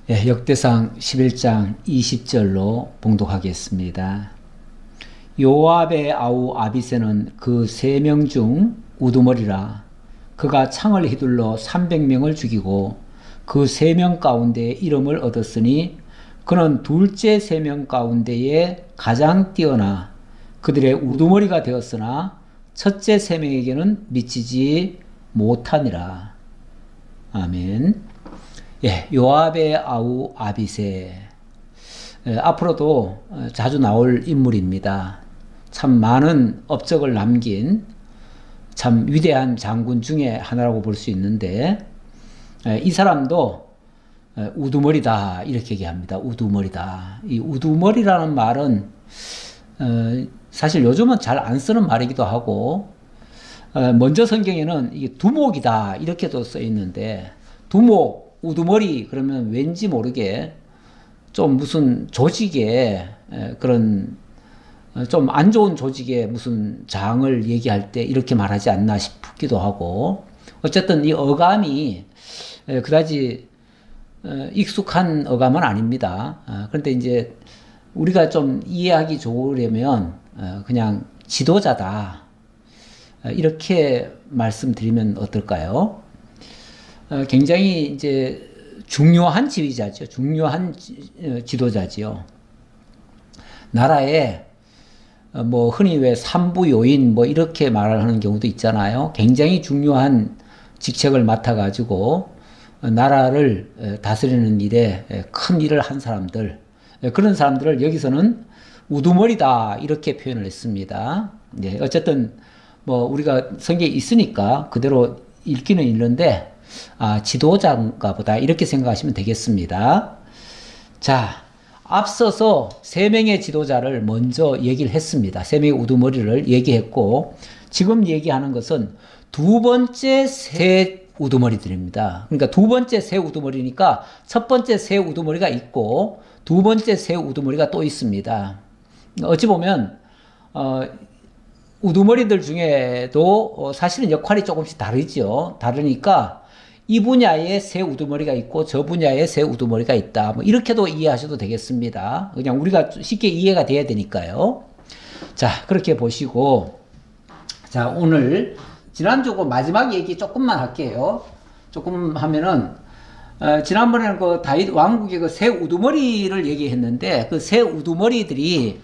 역대상 11장 20절로 봉독하겠습니다. 요압의 아우 아비새는 그 3명 중 우두머리라. 그가 창을 휘둘러 300명을 죽이고 그 3명 가운데 이름을 얻었으니 그는 둘째 3명 가운데에 가장 뛰어나 그들의 우두머리가 되었으나 첫째 3명에게는 미치지 못하니라. 아멘. 요압의 아우 아비새. 앞으로도 자주 나올 인물입니다. 참 많은 업적을 남긴 참 위대한 장군 중에 하나라고 볼 수 있는데, 이 사람도 우두머리다 이렇게 얘기합니다. 우두머리다. 이 우두머리라는 말은 사실 요즘은 잘 안 쓰는 말이기도 하고, 먼저 성경에는 이게 두목이다 이렇게도 써 있는데, 두목, 우두머리 그러면 왠지 모르게 좀 무슨 조직에 그런 좀 안 좋은 조직의 무슨 장을 얘기할 때 이렇게 말하지 않나 싶기도 하고, 어쨌든 이 어감이 그다지 익숙한 어감은 아닙니다. 그런데 이제 우리가 좀 이해하기 좋으려면 그냥 지도자다 이렇게 말씀드리면 어떨까요? 굉장히 이제 중요한 지휘자죠. 중요한 지도자지요. 나라에 뭐 흔히 왜 삼부 요인 뭐 이렇게 말을 하는 경우도 있잖아요. 굉장히 중요한 직책을 맡아가지고 나라를 다스리는 일에 큰 일을 한 사람들, 그런 사람들을 여기서는 우두머리다 이렇게 표현을 했습니다. 어쨌든 뭐 우리가 성경에 있으니까 그대로 읽기는 읽는데, 지도자인가 보다 이렇게 생각하시면 되겠습니다. 자, 앞서서 3명의 지도자를 먼저 얘기를 했습니다. 3명의 우두머리를 얘기했고, 지금 얘기하는 것은 두 번째 세 우두머리들입니다. 그러니까 두 번째 세 우두머리니까 첫 번째 세 우두머리가 있고 두 번째 세 우두머리가 또 있습니다. 어찌 보면 우두머리들 중에도 사실은 역할이 조금씩 다르죠. 다르니까 이 분야에 새 우두머리가 있고 저 분야에 새 우두머리가 있다. 뭐 이렇게도 이해하셔도 되겠습니다. 그냥 우리가 쉽게 이해가 돼야 되니까요. 자, 그렇게 보시고, 자, 오늘 지난주고 마지막 얘기 조금만 할게요. 조금 하면은 지난번에는 그 다윗 왕국의 그 새 우두머리를 얘기했는데, 그 새 우두머리들이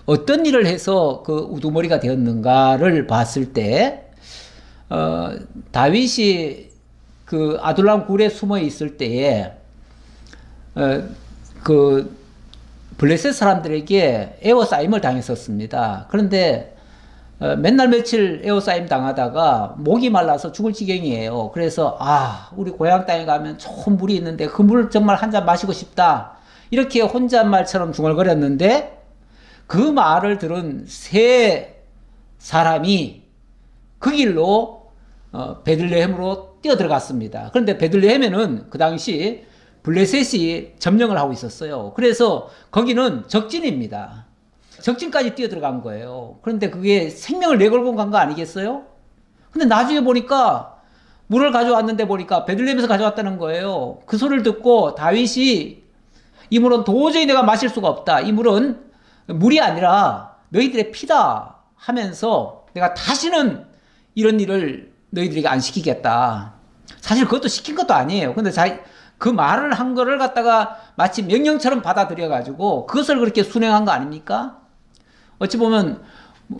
어떤 일을 해서 그 우두머리가 되었는가를 봤을 때, 다윗이 그 아둘람 굴에 숨어 있을 때에 그 블레셋 사람들에게 에워싸임을 당했었습니다. 그런데 맨날 며칠 에워싸임 당하다가 목이 말라서 죽을 지경이에요. 그래서 우리 고향 땅에 가면 좋은 물이 있는데 그 물을 정말 한 잔 마시고 싶다 이렇게 혼잣말처럼 중얼거렸는데, 그 말을 들은 세 사람이 그 길로 베들레헴으로 뛰어들어갔습니다. 그런데 베들레헴에는 그 당시 블레셋이 점령을 하고 있었어요. 그래서 거기는 적진입니다. 적진까지 뛰어들어간 거예요. 그런데 그게 생명을 내걸고 간 거 아니겠어요? 근데 나중에 보니까 물을 가져왔는데 보니까 베들레헴에서 가져왔다는 거예요. 그 소리를 듣고 다윗이 이 물은 도저히 내가 마실 수가 없다. 이 물은 물이 아니라 너희들의 피다 하면서 내가 다시는 이런 일을 너희들에게 안 시키겠다. 사실 그것도 시킨 것도 아니에요. 근데 그 말을 한 거를 갖다가 마치 명령처럼 받아들여가지고 그것을 그렇게 순행한 거 아닙니까? 어찌 보면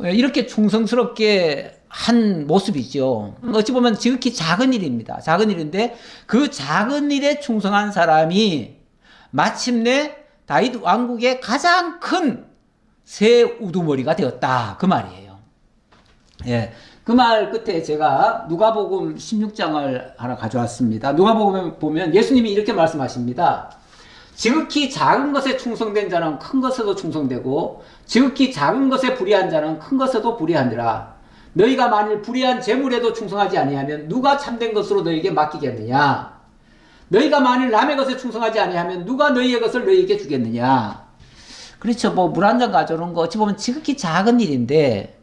이렇게 충성스럽게 한 모습이죠. 어찌 보면 지극히 작은 일입니다. 작은 일인데 그 작은 일에 충성한 사람이 마침내 다윗 왕국의 가장 큰 새 우두머리가 되었다. 그 말이에요. 그 말 끝에 제가 누가복음 16장을 하나 가져왔습니다. 누가복음에 보면 예수님이 이렇게 말씀하십니다. 지극히 작은 것에 충성된 자는 큰 것에도 충성되고 지극히 작은 것에 불의한 자는 큰 것에도 불의하니라. 너희가 만일 불의한 재물에도 충성하지 아니하면 누가 참된 것으로 너희에게 맡기겠느냐. 너희가 만일 남의 것에 충성하지 아니하면 누가 너희의 것을 너희에게 주겠느냐. 그렇죠. 뭐 물 한 잔 가져오는 거 어찌 보면 지극히 작은 일인데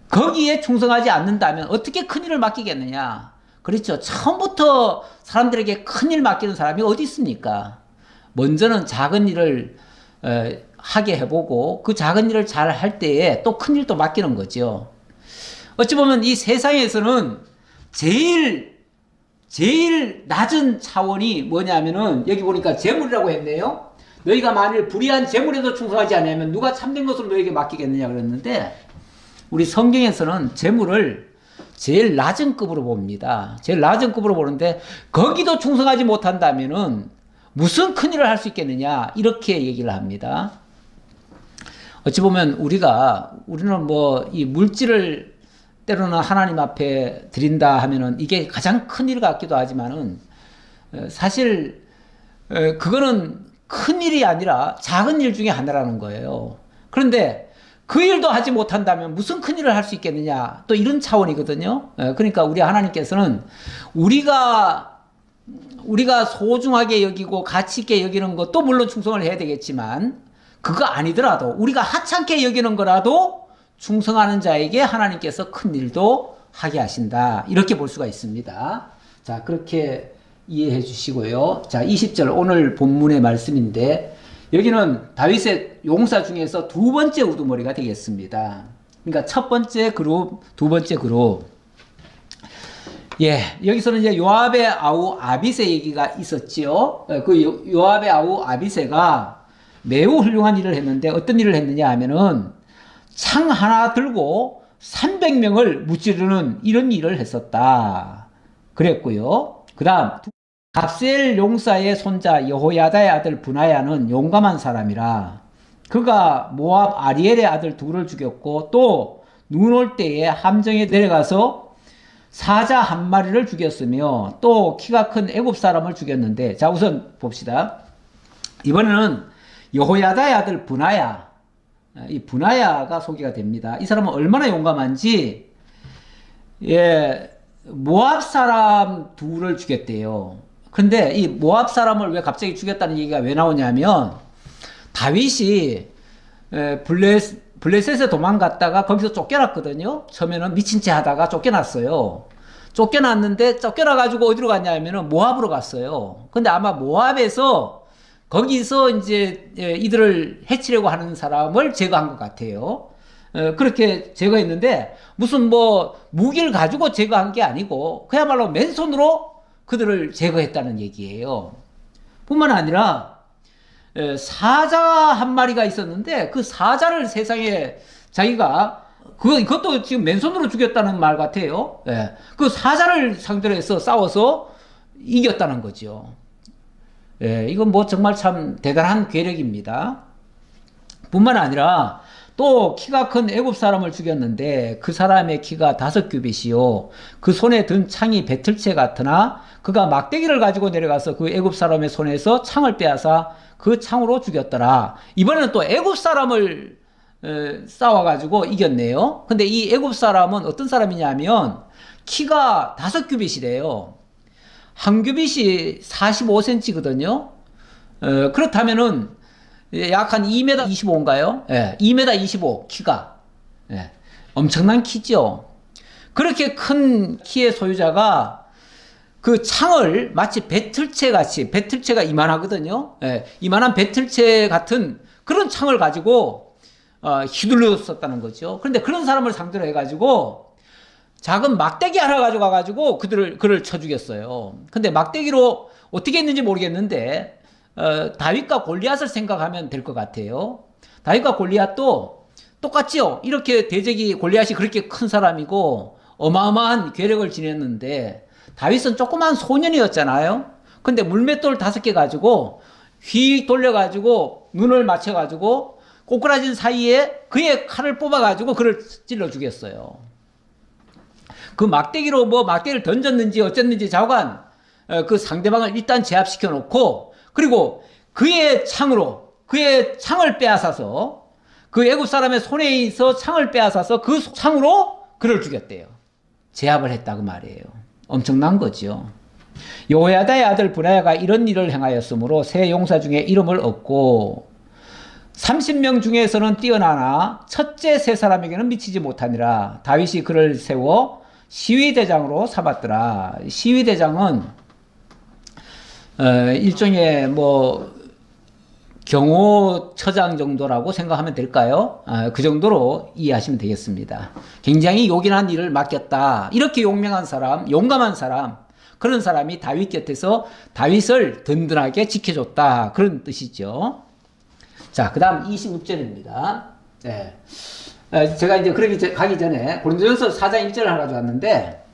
거기에 충성하지 않는다면 어떻게 큰 일을 맡기겠느냐. 그렇죠. 처음부터 사람들에게 큰 일 맡기는 사람이 어디 있습니까? 먼저는 작은 일을 하게 해보고 그 작은 일을 잘 할 때에 또 큰 일도 맡기는 거죠. 어찌 보면 이 세상에서는 제일 낮은 차원이 뭐냐면은 여기 보니까 재물이라고 했네요. 너희가 만일 불의한 재물에도 충성하지 않으면 누가 참된 것으로 너에게 맡기겠느냐 그랬는데 우리 성경에서는 재물을 제일 낮은 급으로 봅니다. 제일 낮은 급으로 보는데 거기도 충성하지 못한다면은 무슨 큰일을 할 수 있겠느냐 이렇게 얘기를 합니다. 어찌 보면 우리는 뭐 이 물질을 때로는 하나님 앞에 드린다 하면은 이게 가장 큰 일 같기도 하지만은 사실 그거는 큰 일이 아니라 작은 일 중에 하나라는 거예요. 그런데 그 일도 하지 못한다면 무슨 큰 일을 할 수 있겠느냐 또 이런 차원이거든요. 그러니까 우리 하나님께서는 우리가 소중하게 여기고 가치 있게 여기는 것도 물론 충성을 해야 되겠지만 그거 아니더라도 우리가 하찮게 여기는 거라도 충성하는 자에게 하나님께서 큰 일도 하게 하신다. 이렇게 볼 수가 있습니다. 자, 그렇게 이해해 주시고요. 자, 20절 오늘 본문의 말씀인데 여기는 다윗의 용사 중에서 두 번째 우두머리가 되겠습니다. 그러니까 첫 번째 그룹, 두 번째 그룹. 예, 여기서는 이제 요압의 아우 아비세 얘기가 있었지요. 그 요압의 아우 아비세가 매우 훌륭한 일을 했는데 어떤 일을 했느냐 하면은 창 하나 들고 300명을 무찌르는 이런 일을 했었다. 그랬고요. 그 다음 갑셀 용사의 손자 여호야다의 아들 브나야는 용감한 사람이라 그가 모압 아리엘의 아들 둘을 죽였고 또 눈 올 때에 함정에 내려가서 사자 한 마리를 죽였으며 또 키가 큰 애굽 사람을 죽였는데 자 우선 봅시다. 이번에는 여호야다의 아들 브나야 이 브나야가 소개가 됩니다. 이 사람은 얼마나 용감한지 예 모압 사람 둘을 죽였대요. 근데 이 모압 사람을 왜 갑자기 죽였다는 얘기가 왜 나오냐면 다윗이 블레셋에 도망갔다가 거기서 쫓겨났거든요. 처음에는 미친 채 하다가 쫓겨났어요. 쫓겨났는데 쫓겨나가지고 어디로 갔냐면은 모압으로 갔어요. 근데 아마 모압에서 거기서 이제 이들을 해치려고 하는 사람을 제거한 것 같아요. 그렇게 제거했는데 무슨 뭐 무기를 가지고 제거한 게 아니고 그야말로 맨손으로 그들을 제거했다는 얘기예요. 뿐만 아니라 사자 한 마리가 있었는데 그 사자를 세상에 자기가 그것도 지금 맨손으로 죽였다는 말 같아요. 그 사자를 상대로 해서 싸워서 이겼다는 거죠. 이건 뭐 정말 참 대단한 괴력입니다. 뿐만 아니라 또 키가 큰 애굽 사람을 죽였는데 그 사람의 키가 5규빗이요 그 손에 든 창이 배틀채 같으나 그가 막대기를 가지고 내려가서 그 애굽 사람의 손에서 창을 빼앗아 그 창으로 죽였더라. 이번에는 또 애굽 사람을 싸워가지고 이겼네요. 근데 이 애굽 사람은 어떤 사람이냐면 키가 5규빗이래요. 한 규빗이 45cm거든요. 그렇다면은 약 한 2m 25인가요? 2m 25 키가. 엄청난 키죠. 그렇게 큰 키의 소유자가 그 창을 마치 배틀채 같이, 배틀채가 이만하거든요. 이만한 배틀채 같은 그런 창을 가지고 휘둘렀었다는 거죠. 그런데 그런 사람을 상대로 해가지고 작은 막대기 하나 가져가가지고 그를 쳐 죽였어요. 근데 막대기로 어떻게 했는지 모르겠는데 다윗과 골리앗을 생각하면 될 것 같아요. 다윗과 골리앗도 똑같죠. 이렇게 대적이 골리앗이 그렇게 큰 사람이고 어마어마한 괴력을 지녔는데 다윗은 조그만 소년이었잖아요. 근데 물맷돌 5개 가지고 휙 돌려가지고 눈을 맞춰가지고 꼬꾸라진 사이에 그의 칼을 뽑아가지고 그를 찔러 죽였어요. 그 막대기로 뭐 막대기를 던졌는지 어쨌는지 좌우간 그 상대방을 일단 제압시켜 놓고 그리고 그의 창을 빼앗아서 그 애굽 사람의 손에서 창을 빼앗아서 그 창으로 그를 죽였대요. 제압을 했다고 말이에요. 엄청난 거죠. 여호야다의 아들 브나야가 이런 일을 행하였으므로 세 용사 중에 이름을 얻고 30명 중에서는 뛰어나나 첫째 세 사람에게는 미치지 못하니라. 다윗이 그를 세워 시위대장으로 삼았더라. 시위대장은 일종의 뭐 경호처장 정도라고 생각하면 될까요? 그 정도로 이해하시면 되겠습니다. 굉장히 요긴한 일을 맡겼다. 이렇게 용맹한 사람, 용감한 사람, 그런 사람이 다윗 곁에서 다윗을 든든하게 지켜줬다. 그런 뜻이죠. 자, 그 다음 26절입니다. 네. 제가 이제 그러기 가기 전에 고린도전서 4장 1절을 하나 가져왔는데,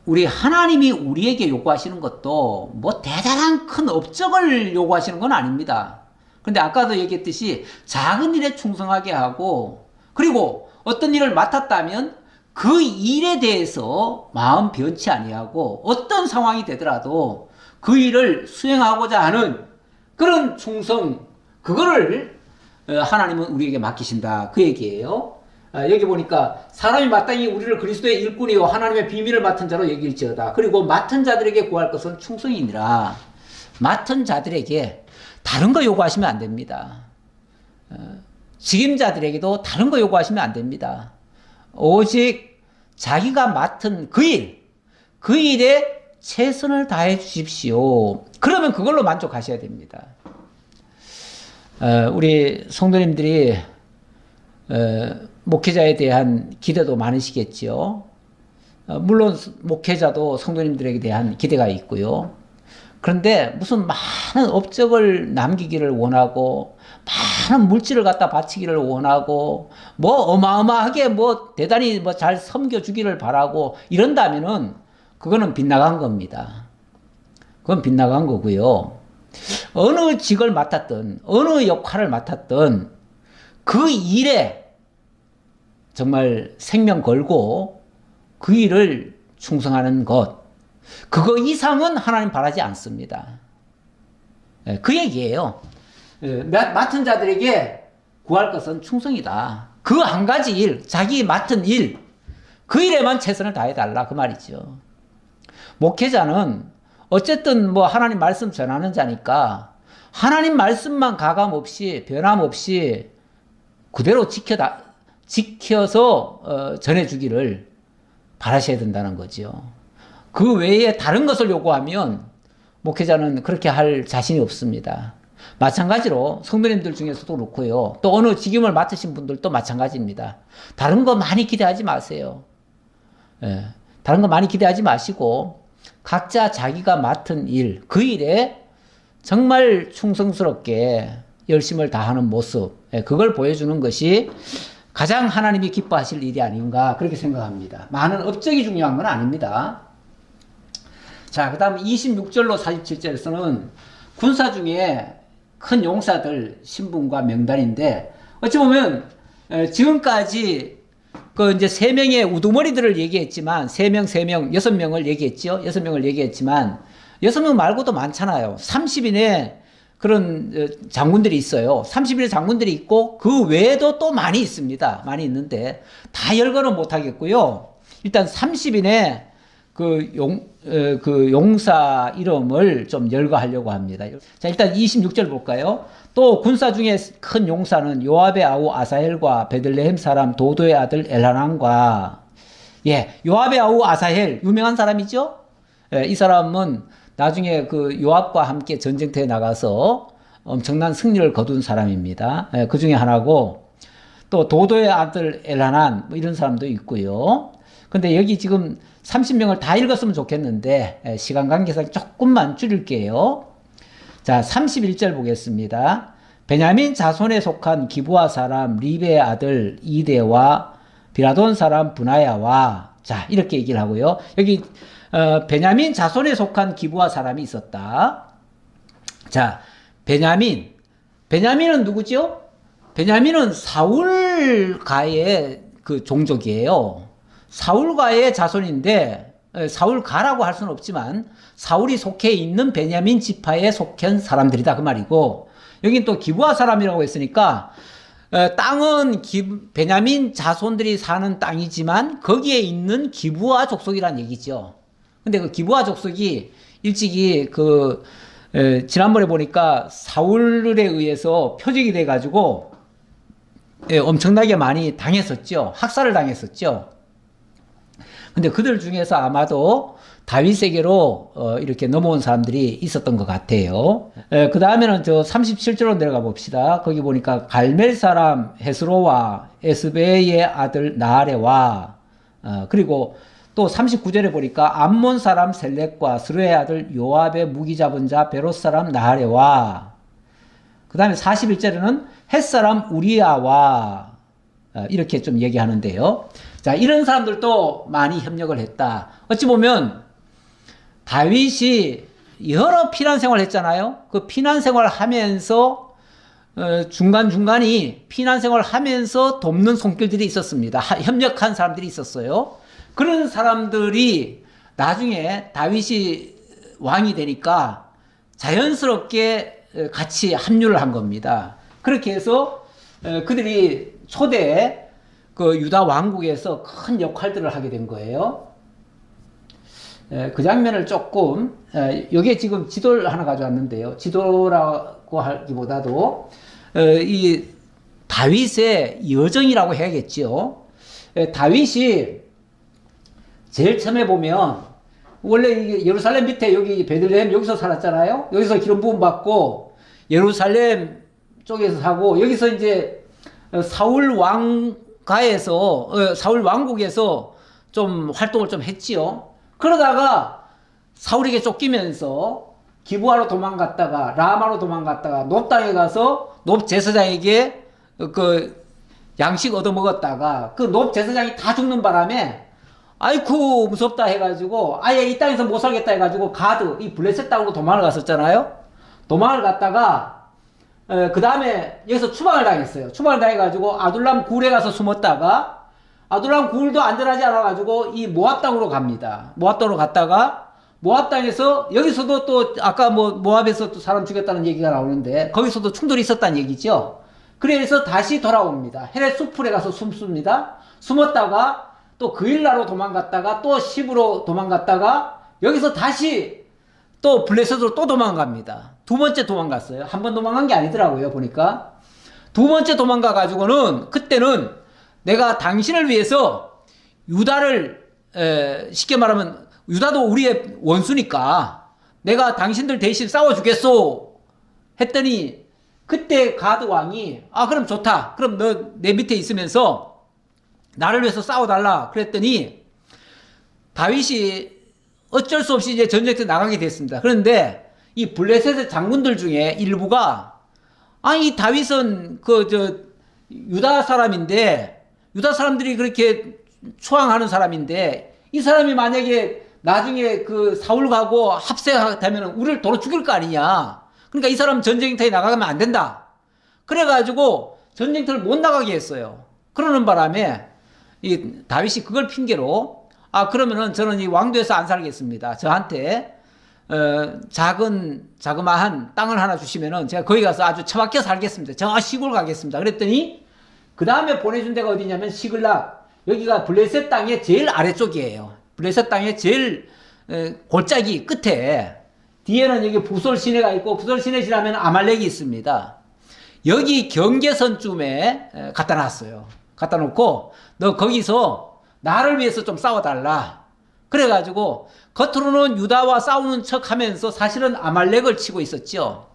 우리 하나님이 우리에게 요구하시는 것도 뭐 대단한 큰 업적을 요구하시는 건 아닙니다. 그런데 아까도 얘기했듯이 작은 일에 충성하게 하고, 그리고 어떤 일을 맡았다면 그 일에 대해서 마음 변치 아니하고 어떤 상황이 되더라도 그 일을 수행하고자 하는 그런 충성, 그거를 하나님은 우리에게 맡기신다. 그 얘기예요. 여기 보니까 사람이 마땅히 우리를 그리스도의 일꾼이요 하나님의 비밀을 맡은 자로 여길지어다. 그리고 맡은 자들에게 구할 것은 충성이니라. 맡은 자들에게 다른 거 요구하시면 안 됩니다. 직임자들에게도 다른 거 요구하시면 안 됩니다. 오직 자기가 맡은 그 일에 최선을 다해 주십시오. 그러면 그걸로 만족하셔야 됩니다. 우리 성도님들이 목회자에 대한 기대도 많으시겠지요. 물론 목회자도 성도님들에게 대한 기대가 있고요. 그런데 무슨 많은 업적을 남기기를 원하고 많은 물질을 갖다 바치기를 원하고 뭐 어마어마하게 뭐 대단히 뭐 잘 섬겨주기를 바라고 이런다면은 그거는 빗나간 겁니다. 그건 빗나간 거고요. 어느 직을 맡았든 어느 역할을 맡았든 그 일에 정말 생명 걸고 그 일을 충성하는 것, 그거 이상은 하나님 바라지 않습니다. 그 얘기예요. 맡은 자들에게 구할 것은 충성이다. 그 한 가지 일, 자기 맡은 일, 그 일에만 최선을 다해달라 그 말이죠. 목회자는 어쨌든 뭐 하나님 말씀 전하는 자니까 하나님 말씀만 가감 없이 변함 없이 그대로 지켜서 전해주기를 바라셔야 된다는 거죠. 그 외에 다른 것을 요구하면 목회자는 그렇게 할 자신이 없습니다. 마찬가지로 성도님들 중에서도 그렇고요. 또 어느 직임을 맡으신 분들도 마찬가지입니다. 다른 거 많이 기대하지 마세요. 다른 거 많이 기대하지 마시고 각자 자기가 맡은 일, 그 일에 정말 충성스럽게 열심을 다하는 모습, 그걸 보여주는 것이 가장 하나님이 기뻐하실 일이 아닌가 그렇게 생각합니다. 많은 업적이 중요한 건 아닙니다. 자, 그 다음 26절로 47절에서는 군사 중에 큰 용사들 신분과 명단인데, 어찌 보면 지금까지 그 이제 3명의 우두머리들을 얘기했지만 3명, 6명을 얘기했죠. 6명을 얘기했지만 6명 말고도 많잖아요. 30인의 그런 장군들이 있어요. 30인의 장군들이 있고 그 외에도 또 많이 있습니다. 많이 있는데 다 열거는 못하겠고요. 일단 30인의 그 용사 이름을 좀 열거하려고 합니다. 자, 일단 26절 볼까요? 또 군사 중에 큰 용사는 요압의 아우 아사헬과 베들레헴 사람 도도의 아들 엘하난과, 요압의 아우 아사헬 유명한 사람이죠. 이 사람은 나중에 그 요압과 함께 전쟁터에 나가서 엄청난 승리를 거둔 사람입니다. 그 중에 하나고, 또 도도의 아들 엘하난 뭐 이런 사람도 있고요. 근데 여기 지금 30명을 다 읽었으면 좋겠는데 시간 관계상 조금만 줄일게요. 자, 31절 보겠습니다. 베냐민 자손에 속한 기브아 사람 리베의 아들 이데와 비라돈 사람 브나야와, 자, 이렇게 얘기를 하고요. 여기 베냐민 자손에 속한 기브아 사람이 있었다. 자, 베냐민은 누구죠? 베냐민은 사울가의 그 종족이에요. 사울가의 자손인데 사울가라고 할 수는 없지만 사울이 속해 있는 베냐민 지파에 속한 사람들이다 그 말이고, 여긴 또 기브아 사람이라고 했으니까 땅은 베냐민 자손들이 사는 땅이지만 거기에 있는 기브아 족속이란 얘기죠. 근데 그 기브아 족속이 일찍이 지난번에 보니까 사울에 의해서 표적이 돼가지고 엄청나게 많이 당했었죠. 학살을 당했었죠. 근데 그들 중에서 아마도 다윗에게로 이렇게 넘어온 사람들이 있었던 것 같아요. 그 다음에는 저 37절로 내려가 봅시다. 거기 보니까 갈멜 사람 헤스로와 에스베의 아들 나아레와 그리고 또 39절에 보니까 암몬 사람 셀렉과 스루의 아들 요압의 무기 잡은 자 베롯 사람 나아레와 그 다음에 41절에는 헷 사람 우리아와 이렇게 좀 얘기하는데요. 자, 이런 사람들도 많이 협력을 했다. 어찌 보면 다윗이 여러 피난 생활을 했잖아요. 그 피난 생활을 하면서 중간중간이 피난 생활을 하면서 돕는 손길들이 있었습니다. 협력한 사람들이 있었어요. 그런 사람들이 나중에 다윗이 왕이 되니까 자연스럽게 같이 합류를 한 겁니다. 그렇게 해서 그들이 초대 그 유다 왕국에서 큰 역할들을 하게 된 거예요. 그 장면을 조금 여기에 지금 지도를 하나 가져왔는데요. 지도라고 하기보다도 이 다윗의 여정이라고 해야겠죠. 다윗이 제일 처음에 보면 원래 이게 예루살렘 밑에 여기 베들레헴 여기서 살았잖아요. 여기서 기름 부음 받고 예루살렘 쪽에서 사고 여기서 이제 사울 왕가에서 사울 왕국에서 좀 활동을 좀 했지요. 그러다가 사울에게 쫓기면서 기브아로 도망갔다가 라마로 도망갔다가 놉 땅에 가서 놉 제사장에게 그 양식 얻어먹었다가 그 놉 제사장이 다 죽는 바람에 아이쿠 무섭다 해가지고 아예 이 땅에서 못 살겠다 해가지고 가드 이 블레셋 땅으로 도망을 갔었잖아요. 도망을 갔다가 그 다음에 여기서 추방을 당했어요. 추방을 당해가지고 아둘람 굴에 가서 숨었다가 아둘람 굴도 안전하지 않아가지고 이 모압 땅으로 갑니다. 모압 땅으로 갔다가 모압 땅에서 여기서도 또 아까 뭐 모압에서 또 사람 죽였다는 얘기가 나오는데 거기서도 충돌이 있었다는 얘기죠. 그래서 다시 돌아옵니다. 헤렛 수풀에 가서 숨습니다. 숨었다가 또 그일라로 도망갔다가 또 시브로 도망갔다가 여기서 다시 또 블레셋으로 또 도망갑니다. 두 번째 도망갔어요. 한 번 도망간 게 아니더라고요. 보니까 두 번째 도망가 가지고는 그때는 내가 당신을 위해서 유다를 쉽게 말하면 유다도 우리의 원수니까 내가 당신들 대신 싸워주겠소 했더니 그때 가드 왕이 그럼 좋다. 그럼 너 내 밑에 있으면서 나를 위해서 싸워달라 그랬더니 다윗이 어쩔 수 없이 이제 전쟁터에 나가게 됐습니다. 그런데 이 블레셋의 장군들 중에 일부가 이 다윗은 유다 사람인데 유다 사람들이 그렇게 초항하는 사람인데 이 사람이 만약에 나중에 그 사울 가고 합세되면 우리를 도로 죽일 거 아니냐. 그러니까 이 사람 전쟁터에 나가면 안 된다. 그래가지고 전쟁터를 못 나가게 했어요. 그러는 바람에 이 다윗이 그걸 핑계로 그러면은 저는 이 왕도에서 안 살겠습니다. 저한테 자그마한 땅을 하나 주시면은 제가 거기 가서 아주 처박혀 살겠습니다. 저 시골 가겠습니다. 그랬더니 그 다음에 보내준 데가 어디냐면 시글락. 여기가 블레셋 땅의 제일 아래쪽이에요. 블레셋 땅의 제일 골짜기 끝에 뒤에는 여기 부솔 시내가 있고 부솔 시내 지나면 아말렉이 있습니다. 여기 경계선쯤에 갖다 놨어요. 갖다 놓고 너 거기서 나를 위해서 좀 싸워달라. 그래가지고 겉으로는 유다와 싸우는 척 하면서 사실은 아말렉을 치고 있었죠.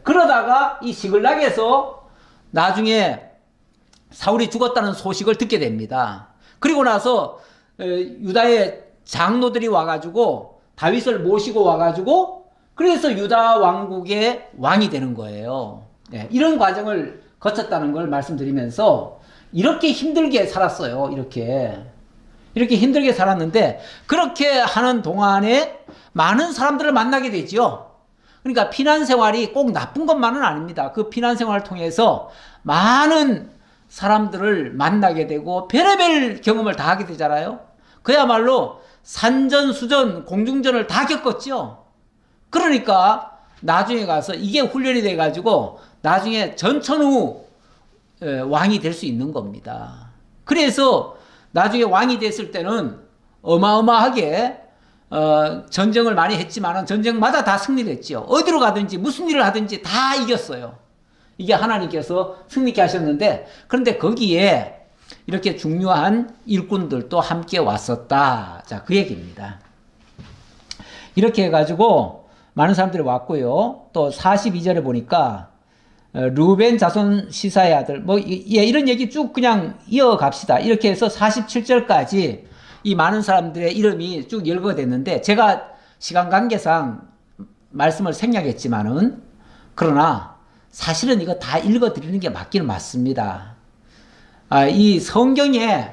그러다가 이 시글락에서 나중에 사울이 죽었다는 소식을 듣게 됩니다. 그리고 나서 유다의 장로들이 와가지고 다윗을 모시고 와가지고 그래서 유다 왕국의 왕이 되는 거예요. 이런 과정을 거쳤다는 걸 말씀드리면서 이렇게 힘들게 살았어요. 이렇게 힘들게 살았는데 그렇게 하는 동안에 많은 사람들을 만나게 되죠. 그러니까 피난 생활이 꼭 나쁜 것만은 아닙니다. 그 피난 생활을 통해서 많은 사람들을 만나게 되고 별의별 경험을 다 하게 되잖아요. 그야말로 산전수전 공중전을 다 겪었죠. 그러니까 나중에 가서 이게 훈련이 돼가지고 나중에 전천후 왕이 될 수 있는 겁니다. 그래서 나중에 왕이 됐을 때는 어마어마하게 전쟁을 많이 했지만 전쟁마다 다 승리를 했죠. 어디로 가든지 무슨 일을 하든지 다 이겼어요. 이게 하나님께서 승리케 하셨는데 그런데 거기에 이렇게 중요한 일꾼들도 함께 왔었다. 자, 그 얘기입니다. 이렇게 해가지고 많은 사람들이 왔고요. 또 42절에 보니까 루벤 자손 시사의 아들 이런 얘기 쭉 그냥 이어갑시다. 이렇게 해서 47절까지 이 많은 사람들의 이름이 쭉 열거됐는데 제가 시간 관계상 말씀을 생략했지만은 그러나 사실은 이거 다 읽어드리는 게 맞기는 맞습니다. 이 성경에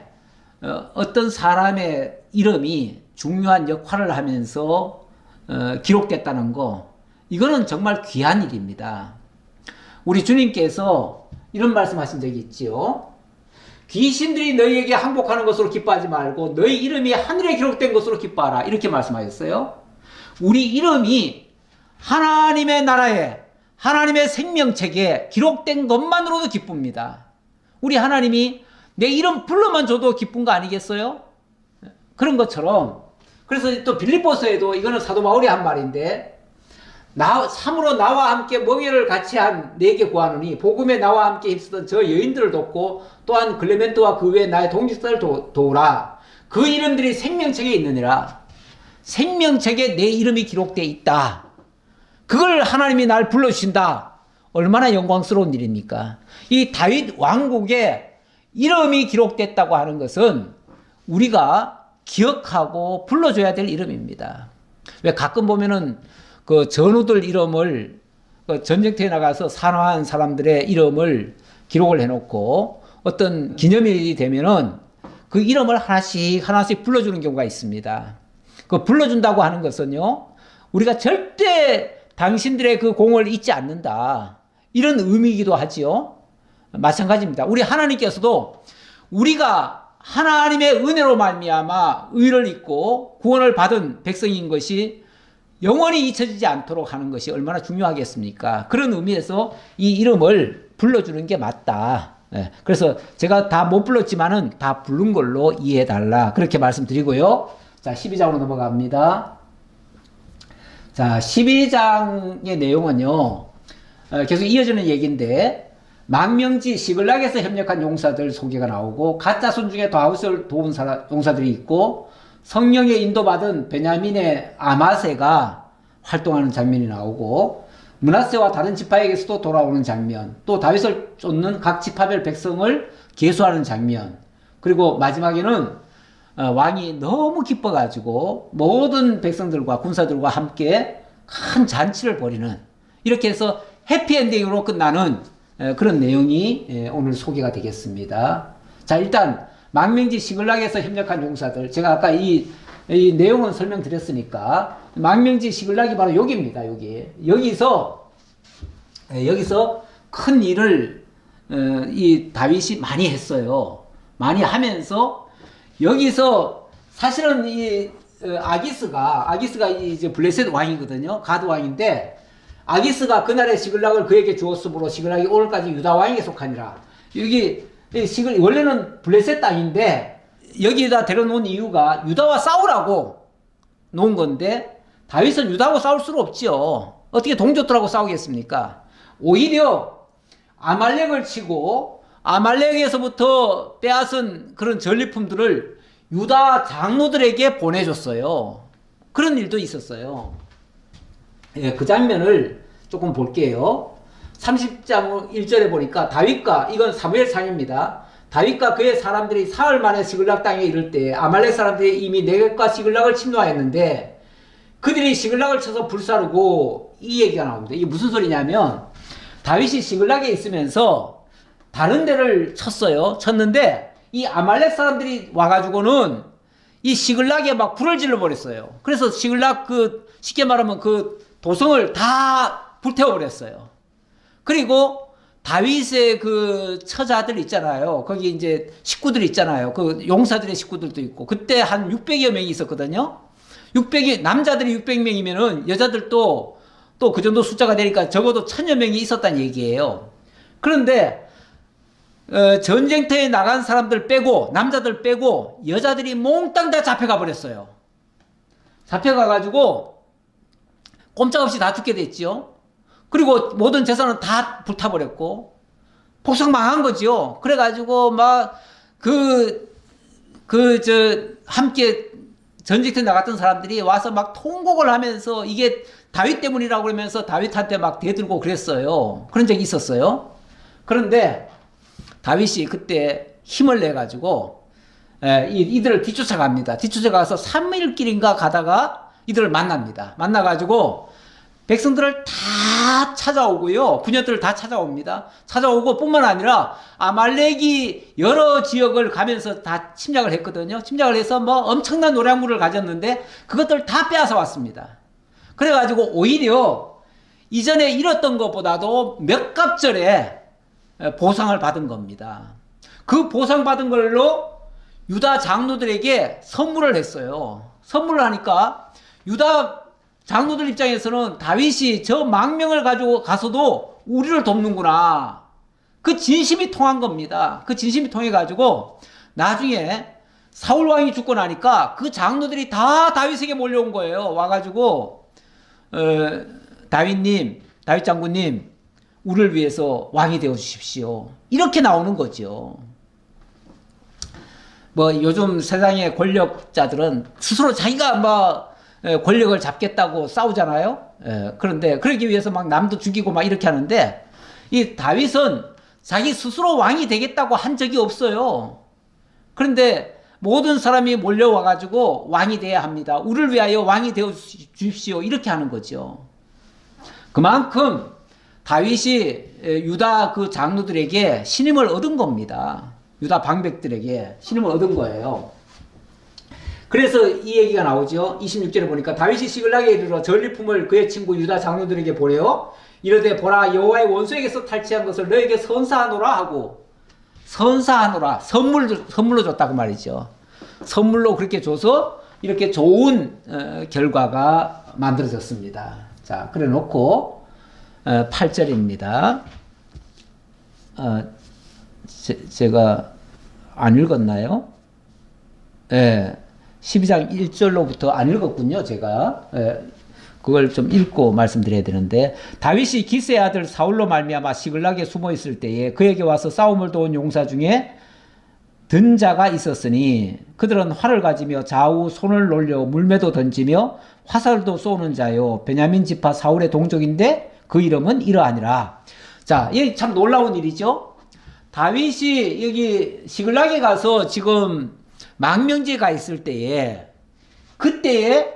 어떤 사람의 이름이 중요한 역할을 하면서 기록됐다는 거, 이거는 정말 귀한 일입니다. 우리 주님께서 이런 말씀 하신 적이 있지요. 귀신들이 너희에게 항복하는 것으로 기뻐하지 말고 너희 이름이 하늘에 기록된 것으로 기뻐하라. 이렇게 말씀하셨어요. 우리 이름이 하나님의 나라에, 하나님의 생명책에 기록된 것만으로도 기쁩니다. 우리 하나님이 내 이름 불러만 줘도 기쁜 거 아니겠어요? 그런 것처럼, 그래서 또 빌립보서에도 이거는 사도 바울이 한 말인데, 참으로 나와 함께 멍에를 같이 한 내게 구하노니 복음에 나와 함께 힘쓰던 저 여인들을 돕고 또한 클레멘트와 그 외에 나의 동직자를 도우라. 그 이름들이 생명책에 있느니라. 생명책에 내 이름이 기록되어 있다. 그걸 하나님이 날 불러주신다. 얼마나 영광스러운 일입니까? 이 다윗 왕국에 이름이 기록됐다고 하는 것은 우리가 기억하고 불러줘야 될 이름입니다. 왜 가끔 보면은 그 전우들 이름을 전쟁터에 나가서 산화한 사람들의 이름을 기록을 해놓고 어떤 기념일이 되면은 그 이름을 하나씩 하나씩 불러주는 경우가 있습니다. 그 불러준다고 하는 것은요, 우리가 절대 당신들의 그 공을 잊지 않는다, 이런 의미이기도 하지요. 마찬가지입니다. 우리 하나님께서도 우리가 하나님의 은혜로 말미암아 의를 입고 구원을 받은 백성인 것이 영원히 잊혀지지 않도록 하는 것이 얼마나 중요하겠습니까? 그런 의미에서 이 이름을 불러주는 게 맞다. 그래서 제가 다 못 불렀지만은 다 부른 걸로 이해해달라. 그렇게 말씀드리고요. 자, 12장으로 넘어갑니다. 자, 12장의 내용은요, 계속 이어지는 얘기인데, 망명지 시글락에서 협력한 용사들 소개가 나오고, 가짜손 중에 다윗을 도운 용사들이 있고, 성령의 인도받은 베냐민의 아마세가 활동하는 장면이 나오고, 므낫세와 다른 지파에게서도 돌아오는 장면, 또 다윗을 쫓는 각 지파별 백성을 계수하는 장면, 그리고 마지막에는 왕이 너무 기뻐가지고 모든 백성들과 군사들과 함께 큰 잔치를 벌이는, 이렇게 해서 해피엔딩으로 끝나는 그런 내용이 오늘 소개가 되겠습니다. 자, 일단 망명지 시글락에서 협력한 용사들, 제가 아까 이 내용은 설명드렸으니까, 망명지 시글락이 바로 여기입니다. 여기서 큰 일을 이 다윗이 많이 했어요. 많이 하면서 여기서 사실은 이 아기스가 이제 블레셋 왕이거든요. 가드 왕인데, 아기스가 그날의 시글락을 그에게 주었으므로 시글락이 오늘까지 유다 왕에게 속하니라. 여기 원래는 블레셋 땅인데 여기에다 데려놓은 이유가 유다와 싸우라고 놓은 건데, 다윗은 유다하고 싸울 수는 없죠. 어떻게 동족들하고 싸우겠습니까? 오히려 아말렉을 치고 아말렉에서부터 빼앗은 그런 전리품들을 유다 장로들에게 보내줬어요. 그런 일도 있었어요. 예, 그 장면을 조금 볼게요. 30장 1절에 보니까 다윗과, 이건 사무엘상입니다. 다윗과 그의 사람들이 사흘 만에 시글락 땅에 이를 때 아말렉 사람들이 이미 네겝과 시글락을 침노하였는데 그들이 시글락을 쳐서 불사르고, 이 얘기가 나옵니다. 이게 무슨 소리냐면, 다윗이 시글락에 있으면서 다른 데를 쳤는데 이 아말렉 사람들이 와가지고는 이 시글락에 막 불을 질러 버렸어요. 그래서 시글락 쉽게 말하면 그 도성을 다 불태워버렸어요. 그리고 다윗의 그 처자들 있잖아요. 거기 이제 식구들 있잖아요. 그 용사들의 식구들도 있고, 그때 한 600여 명이 있었거든요. 남자들이 600명이면은 여자들도 또 그 정도 숫자가 되니까 적어도 1000여 명이 있었다는 얘기예요. 그런데 전쟁터에 나간 사람들 빼고, 남자들 빼고 여자들이 몽땅 다 잡혀가 버렸어요. 잡혀가가지고 꼼짝없이 다 죽게 됐죠. 그리고 모든 재산은 다 불타버렸고 복상 망한 거죠. 그래가지고 막 함께 전직대 나갔던 사람들이 와서 막 통곡을 하면서 이게 다윗 때문이라고 그러면서 다윗한테 막 대들고 그랬어요. 그런 적이 있었어요. 그런데 다윗이 그때 힘을 내가지고 이들을 뒤쫓아갑니다. 뒤쫓아가서 3일길인가 가다가 이들을 만납니다. 만나가지고 백성들을 다 찾아오고요. 부녀들을 다 찾아옵니다. 찾아오고 뿐만 아니라 아말렉이 여러 지역을 가면서 다 침략을 했거든요. 침략을 해서 뭐 엄청난 노량물을 가졌는데 그것들 다 빼앗아 왔습니다. 그래가지고 오히려 이전에 잃었던 것보다도 몇 갑절에 보상을 받은 겁니다. 그 보상받은 걸로 유다 장로들에게 선물을 했어요. 선물을 하니까 유다 장로들 입장에서는 다윗이 저 망명을 가지고 가서도 우리를 돕는구나. 그 진심이 통한 겁니다. 그 진심이 통해가지고 나중에 사울 왕이 죽고 나니까 그 장로들이 다 다윗에게 몰려온 거예요. 와가지고 다윗님, 다윗 장군님, 우리를 위해서 왕이 되어 주십시오. 이렇게 나오는 거죠. 뭐 요즘 세상의 권력자들은 스스로 자기가 뭐 권력을 잡겠다고 싸우잖아요. 그런데 그러기 위해서 막 남도 죽이고 막 이렇게 하는데 이 다윗은 자기 스스로 왕이 되겠다고 한 적이 없어요. 그런데 모든 사람이 몰려와 가지고 왕이 돼야 합니다. 우리를 위하여 왕이 되어 주십시오. 이렇게 하는 거죠. 그만큼 다윗이 유다 그 장로들에게 신임을 얻은 겁니다. 유다 방백들에게 신임을 얻은 거예요. 그래서 이 얘기가 나오죠. 26절에 보니까 다윗이 시글락에 이르러 전리품을 그의 친구 유다 장로들에게 보내어 이르되 보라 여호와의 원수에게서 탈취한 것을 너에게 선사하노라 하고 선사하노라 선물로 줬다고 말이죠. 선물로 그렇게 줘서 이렇게 좋은 결과가 만들어졌습니다. 자, 그래 놓고 8절입니다. 제가 안 읽었나요? 예. 12장 1절로부터 안 읽었군요, 제가. 그걸 좀 읽고 말씀드려야 되는데 다윗이 기스의 아들 사울로 말미암아 시글락에 숨어 있을 때에 그에게 와서 싸움을 도운 용사 중에 든 자가 있었으니 그들은 활을 가지며 좌우 손을 놀려 물매도 던지며 화살도 쏘는 자요 베냐민 지파 사울의 동족인데 그 이름은 이러하니라. 자, 이게 참 놀라운 일이죠. 다윗이 여기 시글락에 가서 지금 망명지에 있을 때에 그때에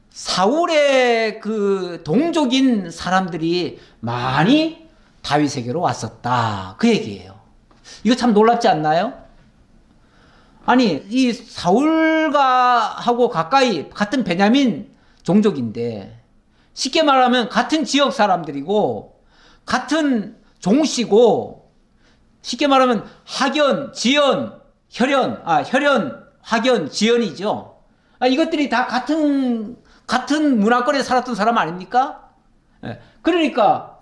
사울의 그 동족인 사람들이 많이 다윗에게로 왔었다. 그 얘기예요. 이거 참 놀랍지 않나요? 아니, 이 사울과 하고 가까이 같은 베냐민 종족인데 쉽게 말하면 같은 지역 사람들이고 같은 종씨고 쉽게 말하면 학연, 지연, 혈연, 학연, 지연이죠. 이것들이 다 같은 문화권에 살았던 사람 아닙니까? 그러니까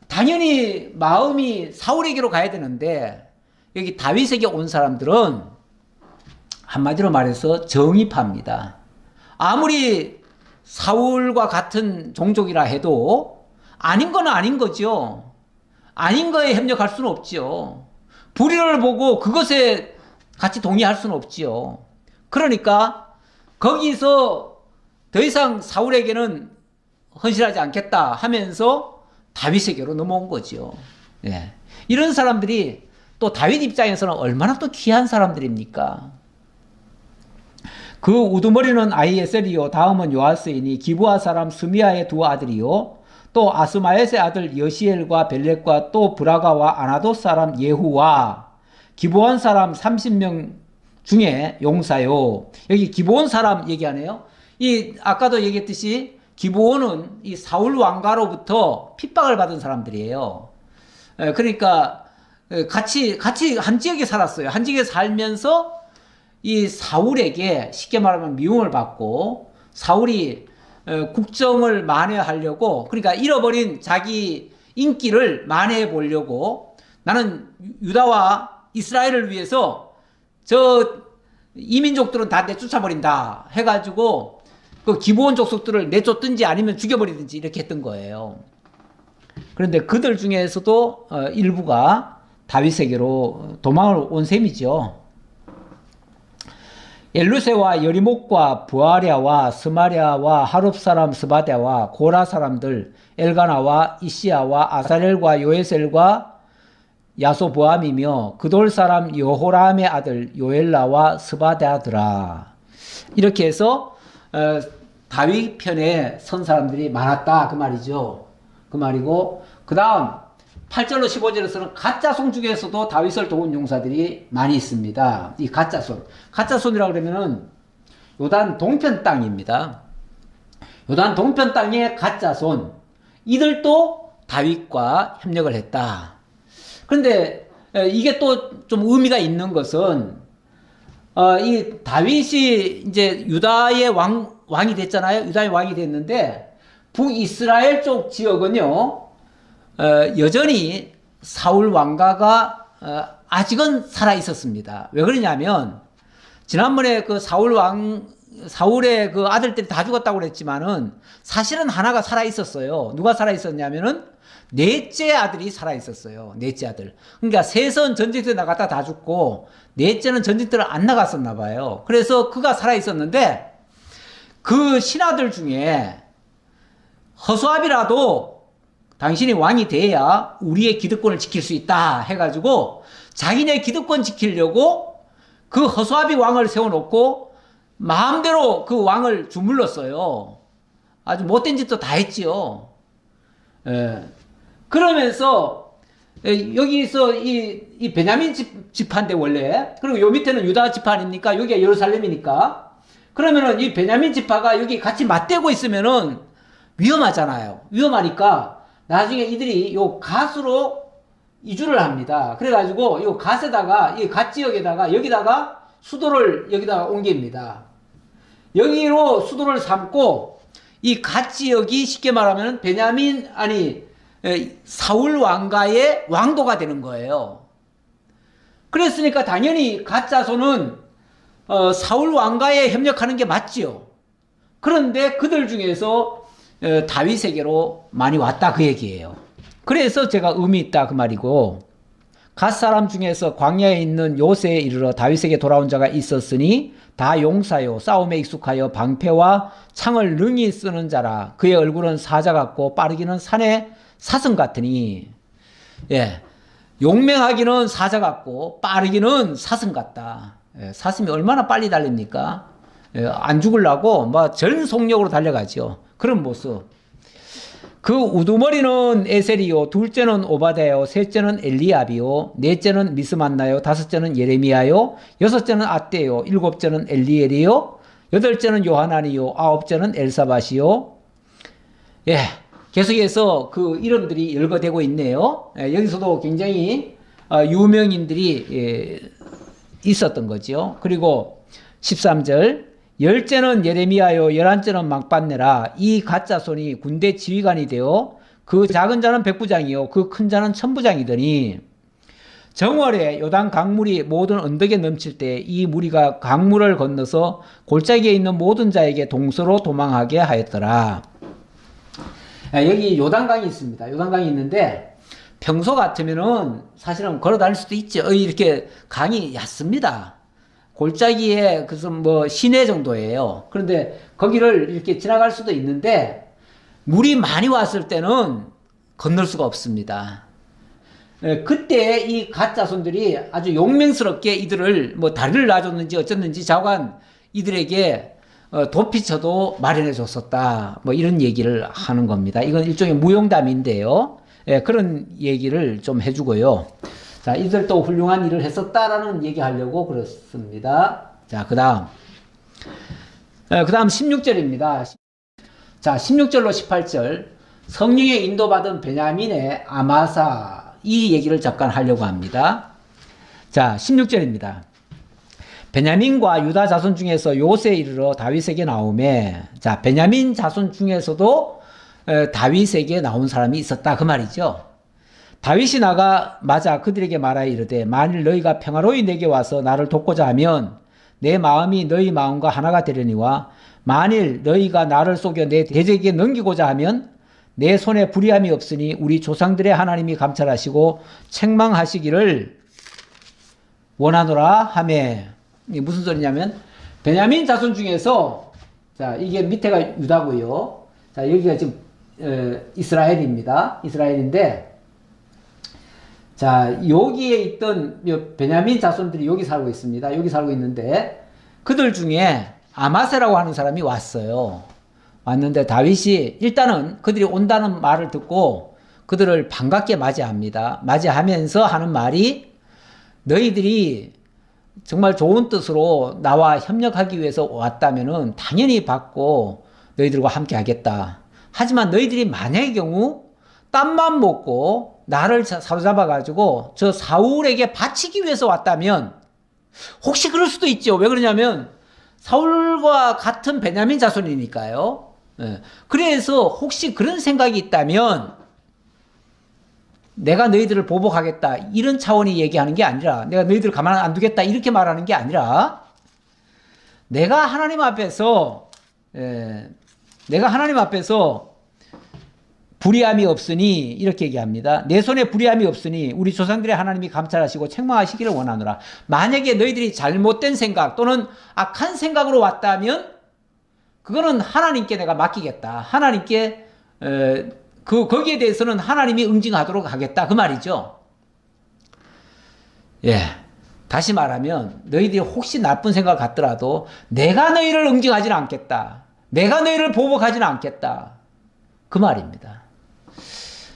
당연히 마음이 사울에게로 가야 되는데 여기 다윗에게 온 사람들은 한마디로 말해서 정의파입니다. 아무리 사울과 같은 종족이라 해도 아닌 건 아닌 거죠. 아닌 거에 협력할 수는 없죠. 불의를 보고 그것에 같이 동의할 수는 없지요. 그러니까 거기서 더 이상 사울에게는 헌신하지 않겠다 하면서 다윗에게로 넘어온 거죠. 예. 이런 사람들이 또 다윗 입장에서는 얼마나 또 귀한 사람들입니까? 그 우두머리는 아히에셀이요 다음은 요아스이니 기브아 사람 스미아의 두 아들이요 또 아스마옅의 아들 여시엘과 벨렉과 또 브라가와 아나돗 사람 예후와 기브온 사람 30명 중에 용사요. 여기 기브온 사람 얘기하네요. 이 아까도 얘기했듯이 기브온은 이 사울 왕가로부터 핍박을 받은 사람들이에요. 그러니까 같이 한 지역에 살았어요. 한 지역에 살면서 이 사울에게 쉽게 말하면 미움을 받고 사울이 국정을 만회하려고 그러니까 잃어버린 자기 인기를 만회해 보려고 나는 유다와 이스라엘을 위해서 저 이민족들은 다 내쫓아버린다 해가지고 그 기브온 족속들을 내쫓든지 아니면 죽여버리든지 이렇게 했던 거예요. 그런데 그들 중에서도 일부가 다윗에게로 도망을 온 셈이죠. 엘루세와 여리목과 부아랴와 스마랴와 하룹 사람 스바데와 고라 사람들 엘가나와 이시야와 아사렐과 요에셀과 야소보암이며 그돌 사람 여호람의 아들 요엘라와 스바데아더라. 이렇게 해서 다윗 편에 선 사람들이 많았다 그 말이죠. 그 말이고, 그 다음 8절로 15절에서는 가짜손 중에서도 다윗을 도운 용사들이 많이 있습니다. 이 가짜손이라고 그러면은 요단 동편 땅입니다. 요단 동편 땅의 가짜손, 이들도 다윗과 협력을 했다. 그런데 이게 또 좀 의미가 있는 것은 이 다윗이 이제 유다의 왕이 됐잖아요. 유다의 왕이 됐는데 북이스라엘 쪽 지역은요, 여전히 사울 왕가가 아직은 살아 있었습니다. 왜 그러냐면 지난번에 그 사울의 그 아들들이 다 죽었다고 그랬지만은 사실은 하나가 살아 있었어요. 누가 살아 있었냐면은 넷째 아들이 살아 있었어요. 넷째 아들. 그러니까 셋은 전쟁터에 나갔다 다 죽고 넷째는 전쟁터를 안 나갔었나 봐요. 그래서 그가 살아 있었는데 그 신하들 중에 허수아비라도 당신이 왕이 돼야 우리의 기득권을 지킬 수 있다 해가지고 자기네 기득권 지키려고 그 허수아비 왕을 세워놓고 마음대로 그 왕을 주물렀어요. 아주 못된 짓도 다 했지요. 그러면서 여기서 이 베냐민 지파인데 원래, 그리고 요 밑에는 유다 지파 아닙니까? 여기가 예루살렘이니까. 그러면은 이 베냐민 지파가 여기 같이 맞대고 있으면은 위험하잖아요. 위험하니까 나중에 이들이 요 갓으로 이주를 합니다. 그래가지고 요 갓에다가, 이 갓 지역에다가 여기다가 수도를 여기다가 옮깁니다. 여기로 수도를 삼고 이 갓 지역이 쉽게 말하면 사울 왕가의 왕도가 되는 거예요. 그랬으니까 당연히 갓 자손은 사울 왕가에 협력하는 게 맞지요. 그런데 그들 중에서 다윗에게로 많이 왔다 그 얘기예요. 그래서 제가 의미 있다 그 말이고, 갓 사람 중에서 광야에 있는 요새에 이르러 다윗에게 돌아온 자가 있었으니 다 용사요 싸움에 익숙하여 방패와 창을 능히 쓰는 자라. 그의 얼굴은 사자 같고 빠르기는 산의 사슴 같으니. 용맹하기는 사자 같고 빠르기는 사슴 같다. 사슴이 얼마나 빨리 달립니까? 안 죽으려고 막 전속력으로 달려가죠. 그런 모습. 그 우두머리는 에셀이요, 둘째는 오바다요, 셋째는 엘리압이요, 넷째는 미스만나요, 다섯째는 예레미야요, 여섯째는 아떼요, 일곱째는 엘리엘이요, 여덟째는 요하나니요, 아홉째는 엘사밧이요. 계속해서 그 이름들이 열거되고 있네요. 여기서도 굉장히 유명인들이 있었던 거죠. 그리고 13절, 열째는 예레미야요, 열한째는 막반네라. 이 가짜손이 군대 지휘관이 되어 그 작은 자는 백부장이요, 그 큰 자는 천부장이더니 정월에 요단 강물이 모든 언덕에 넘칠 때 이 무리가 강물을 건너서 골짜기에 있는 모든 자에게 동서로 도망하게 하였더라. 여기 요단강이 있습니다. 요단강이 있는데 평소 같으면은 사실은 걸어 다닐 수도 있죠. 이렇게 강이 얕습니다. 골짜기에 그래서 뭐 시내 정도예요. 그런데 거기를 이렇게 지나갈 수도 있는데 물이 많이 왔을 때는 건널 수가 없습니다. 그때 이 가짜손들이 아주 용맹스럽게 이들을 뭐 다리를 놔줬는지 어쨌는지 좌우간 이들에게 도피처도 마련해 줬었다. 뭐 이런 얘기를 하는 겁니다. 이건 일종의 무용담인데요. 그런 얘기를 좀 해주고요. 자, 이들도 훌륭한 일을 했었다라는 얘기 하려고 그렇습니다. 자, 그 다음 16절입니다. 자, 16절로 18절. 성령의 인도받은 베냐민의 아마사, 이 얘기를 잠깐 하려고 합니다. 자, 16절입니다. 베냐민과 유다 자손 중에서 요새에 이르러 다윗에게 나오매. 자, 베냐민 자손 중에서도 다윗에게 나온 사람이 있었다 그 말이죠. 다윗이 나가 맞아 그들에게 말하여 이르되 만일 너희가 평화로이 내게 와서 나를 돕고자 하면 내 마음이 너희 마음과 하나가 되려니와 만일 너희가 나를 속여 내 대적에게 넘기고자 하면 내 손에 불의함이 없으니 우리 조상들의 하나님이 감찰하시고 책망하시기를 원하노라 하매. 이게 무슨 소리냐면 베냐민 자손 중에서 자, 이게 밑에가 유다고요. 자, 여기가 지금 이스라엘입니다. 이스라엘인데 자, 여기에 있던 베냐민 자손들이 여기 살고 있습니다. 여기 살고 있는데 그들 중에 아마세라고 하는 사람이 왔어요. 왔는데 다윗이 일단은 그들이 온다는 말을 듣고 그들을 반갑게 맞이합니다. 맞이하면서 하는 말이 너희들이 정말 좋은 뜻으로 나와 협력하기 위해서 왔다면은 당연히 받고 너희들과 함께 하겠다. 하지만 너희들이 만약의 경우 땀만 먹고 나를 사로잡아 가지고 저 사울에게 바치기 위해서 왔다면 혹시 그럴 수도 있죠. 왜 그러냐면 사울과 같은 베냐민 자손이니까요. 그래서 혹시 그런 생각이 있다면 내가 너희들을 보복하겠다 이런 차원이 얘기하는 게 아니라 내가 너희들을 가만 안 두겠다 이렇게 말하는 게 아니라 내가 하나님 앞에서 불의함이 없으니 이렇게 얘기합니다. 내 손에 불의함이 없으니 우리 조상들의 하나님이 감찰하시고 책망하시기를 원하노라. 만약에 너희들이 잘못된 생각 또는 악한 생각으로 왔다면 그거는 하나님께 내가 맡기겠다. 하나님께 거기에 대해서는 하나님이 응징하도록 하겠다. 그 말이죠. 예. 다시 말하면 너희들이 혹시 나쁜 생각을 갖더라도 내가 너희를 응징하지는 않겠다. 내가 너희를 보복하지는 않겠다. 그 말입니다.